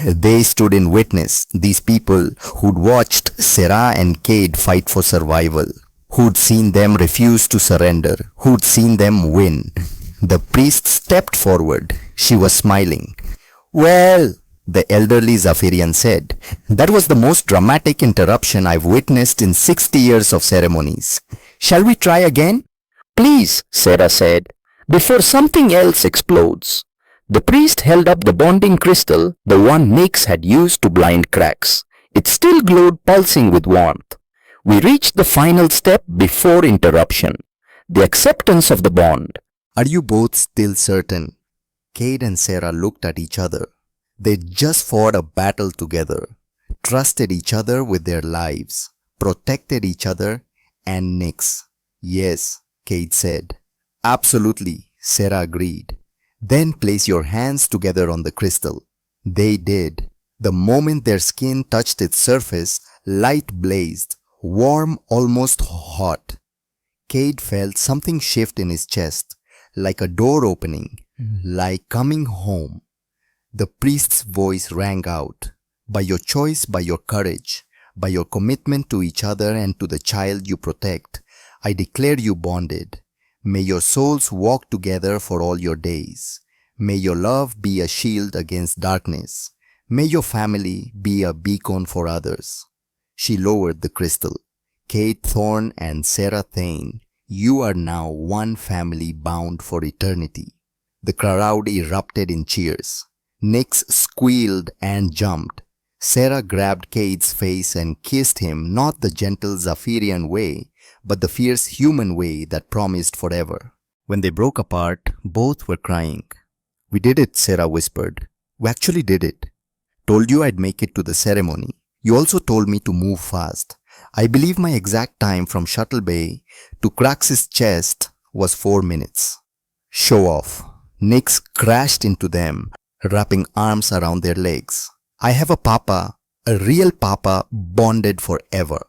They stood in witness, these people who'd watched Sarah and Cade fight for survival, who'd seen them refuse to surrender, who'd seen them win. The priest stepped forward. She was smiling. Well, the elderly Zafirian said, that was the most dramatic interruption I've witnessed in 60 years of ceremonies. Shall we try again? Please, Sarah said, before something else explodes. The priest held up the bonding crystal, the one Nyx had used to blind Krax. It still glowed, pulsing with warmth. We reached the final step before interruption, the acceptance of the bond. Are you both still certain? Cade and Sarah looked at each other. They'd just fought a battle together, trusted each other with their lives, protected each other and Nyx. Yes, Cade said. Absolutely, Sarah agreed. Then place your hands together on the crystal. They did. The moment their skin touched its surface, light blazed, warm, almost hot. Cade felt something shift in his chest, like a door opening, like coming home. The priest's voice rang out. By your choice, by your courage, by your commitment to each other and to the child you protect, I declare you bonded. May your souls walk together for all your days. May your love be a shield against darkness. May your family be a beacon for others. She lowered the crystal. Cade Thorne and Sarah Thane, you are now one family bound for eternity. The crowd erupted in cheers. Nyx squealed and jumped. Sarah grabbed Cade's face and kissed him, not the gentle Zafirian way, but the fierce human way that promised forever. When they broke apart, both were crying. We did it, Sarah whispered. We actually did it. Told you I'd make it to the ceremony. You also told me to move fast. I believe my exact time from Shuttle Bay to Crax's chest was 4 minutes. Show off. Nix crashed into them, wrapping arms around their legs. I have a papa, a real papa, bonded forever.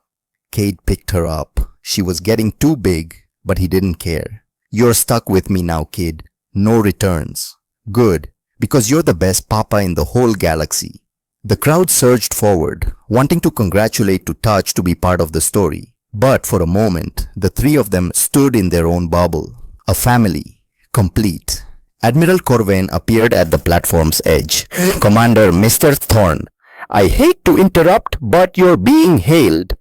Kate picked her up. She was getting too big, but he didn't care. You're stuck with me now, kid. No returns. Good, because you're the best papa in the whole galaxy. The crowd surged forward, wanting to congratulate Touch to be part of the story. But for a moment, the three of them stood in their own bubble. A family, complete. Admiral Corvain appeared at the platform's edge. Commander Mr. Thorne, I hate to interrupt, but you're being hailed.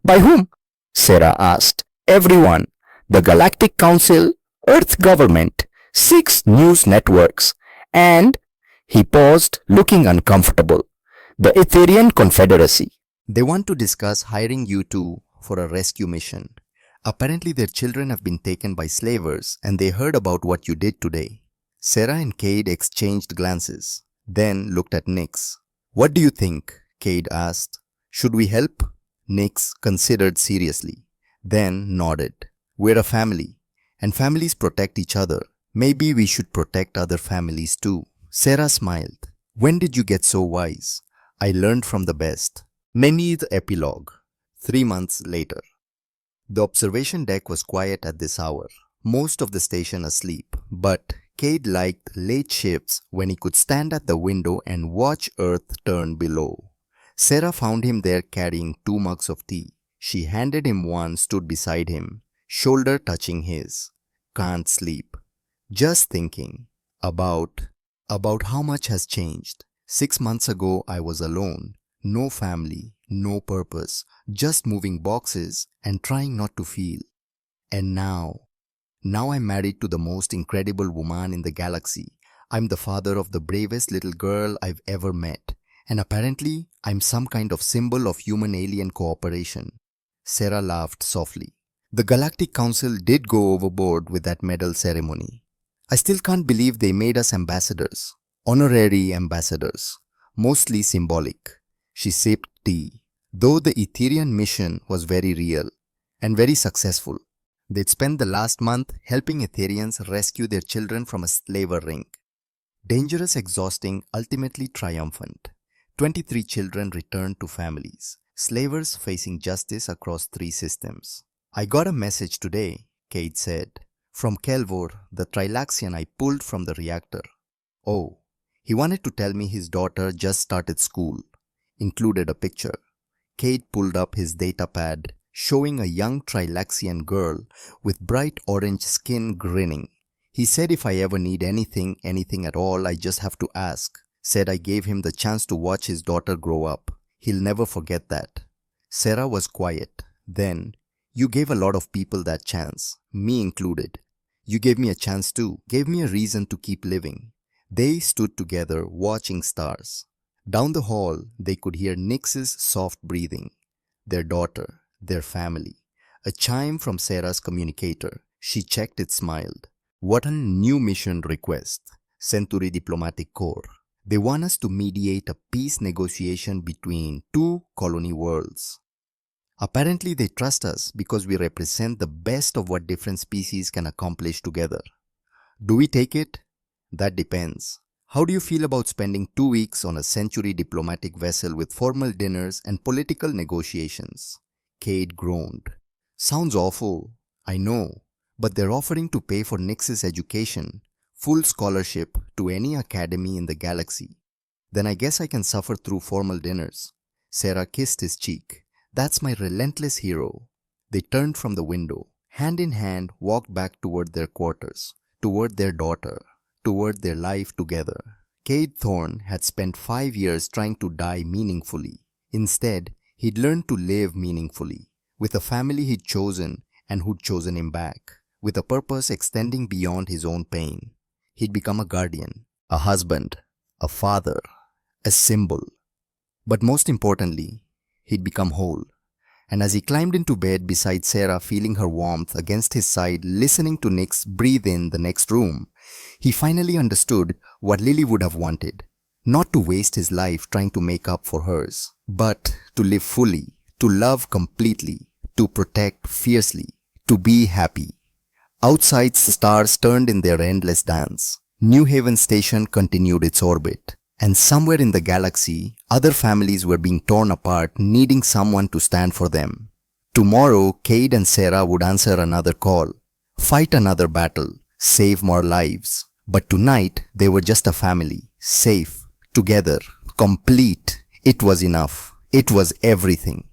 By whom? Sarah asked. Everyone. The Galactic Council, Earth Government, 6 news networks, and... He paused, looking uncomfortable. The Etherian Confederacy. They want to discuss hiring you two for a rescue mission. Apparently their children have been taken by slavers and they heard about what you did today. Sarah and Cade exchanged glances, then looked at Nix. What do you think? Cade asked. Should we help? Nix considered seriously, then nodded. We're a family, and families protect each other. Maybe we should protect other families too. Sarah smiled. When did you get so wise? I learned from the best. Many the epilogue. 3 months later. The observation deck was quiet at this hour. Most of the station asleep, but Cade liked late shifts when he could stand at the window and watch Earth turn below. Sarah found him there carrying 2 mugs of tea. She handed him one, stood beside him, shoulder touching his. Can't sleep. Just thinking about how much has changed. 6 months ago I was alone, no family, no purpose, just moving boxes and trying not to feel. And now I'm married to the most incredible woman in the galaxy. I'm the father of the bravest little girl I've ever met. And apparently, I'm some kind of symbol of human-alien cooperation. Sarah laughed softly. The Galactic Council did go overboard with that medal ceremony. I still can't believe they made us ambassadors. Honorary ambassadors. Mostly symbolic. She sipped tea. Though the Etherian mission was very real and very successful. They'd spent the last month helping Etherians rescue their children from a slaver ring. Dangerous, exhausting, ultimately triumphant. 23 children returned to families. Slavers facing justice across 3 systems. I got a message today, Cade said. From Kelvor, the Trilaxian I pulled from the reactor. Oh, he wanted to tell me his daughter just started school. Included a picture. Cade pulled up his datapad, showing a young Trilaxian girl with bright orange skin grinning. He said if I ever need anything at all, I just have to ask. Said I gave him the chance to watch his daughter grow up. He'll never forget that. Sarah was quiet. Then, you gave a lot of people that chance, me included. You gave me a chance too, gave me a reason to keep living. They stood together watching stars. Down the hall, they could hear Nix's soft breathing. Their daughter, their family. A chime from Sarah's communicator. She checked it, smiled. What a new mission request. Century Diplomatic Corps. They want us to mediate a peace negotiation between 2 colony worlds. Apparently they trust us because we represent the best of what different species can accomplish together. Do we take it? That depends. How do you feel about spending 2 weeks on a Century diplomatic vessel with formal dinners and political negotiations? Cade groaned. Sounds awful. I know. But they're offering to pay for Nix's education, full scholarship to any academy in the galaxy. Then I guess I can suffer through formal dinners. Sarah kissed his cheek. That's my relentless hero. They turned from the window, hand in hand, walked back toward their quarters, toward their daughter, toward their life together. Cade Thorne had spent 5 years trying to die meaningfully. Instead, he'd learned to live meaningfully, with a family he'd chosen and who'd chosen him back, with a purpose extending beyond his own pain. He'd become a guardian, a husband, a father, a symbol. But most importantly, he'd become whole. And as he climbed into bed beside Sarah, feeling her warmth against his side, listening to Nick's breathe in the next room, he finally understood what Lily would have wanted. Not to waste his life trying to make up for hers, but to live fully, to love completely, to protect fiercely, to be happy. Outside, stars turned in their endless dance. New Haven Station continued its orbit. And somewhere in the galaxy, other families were being torn apart, needing someone to stand for them. Tomorrow, Cade and Sarah would answer another call, fight another battle, save more lives. But tonight, they were just a family, safe, together, complete. It was enough. It was everything.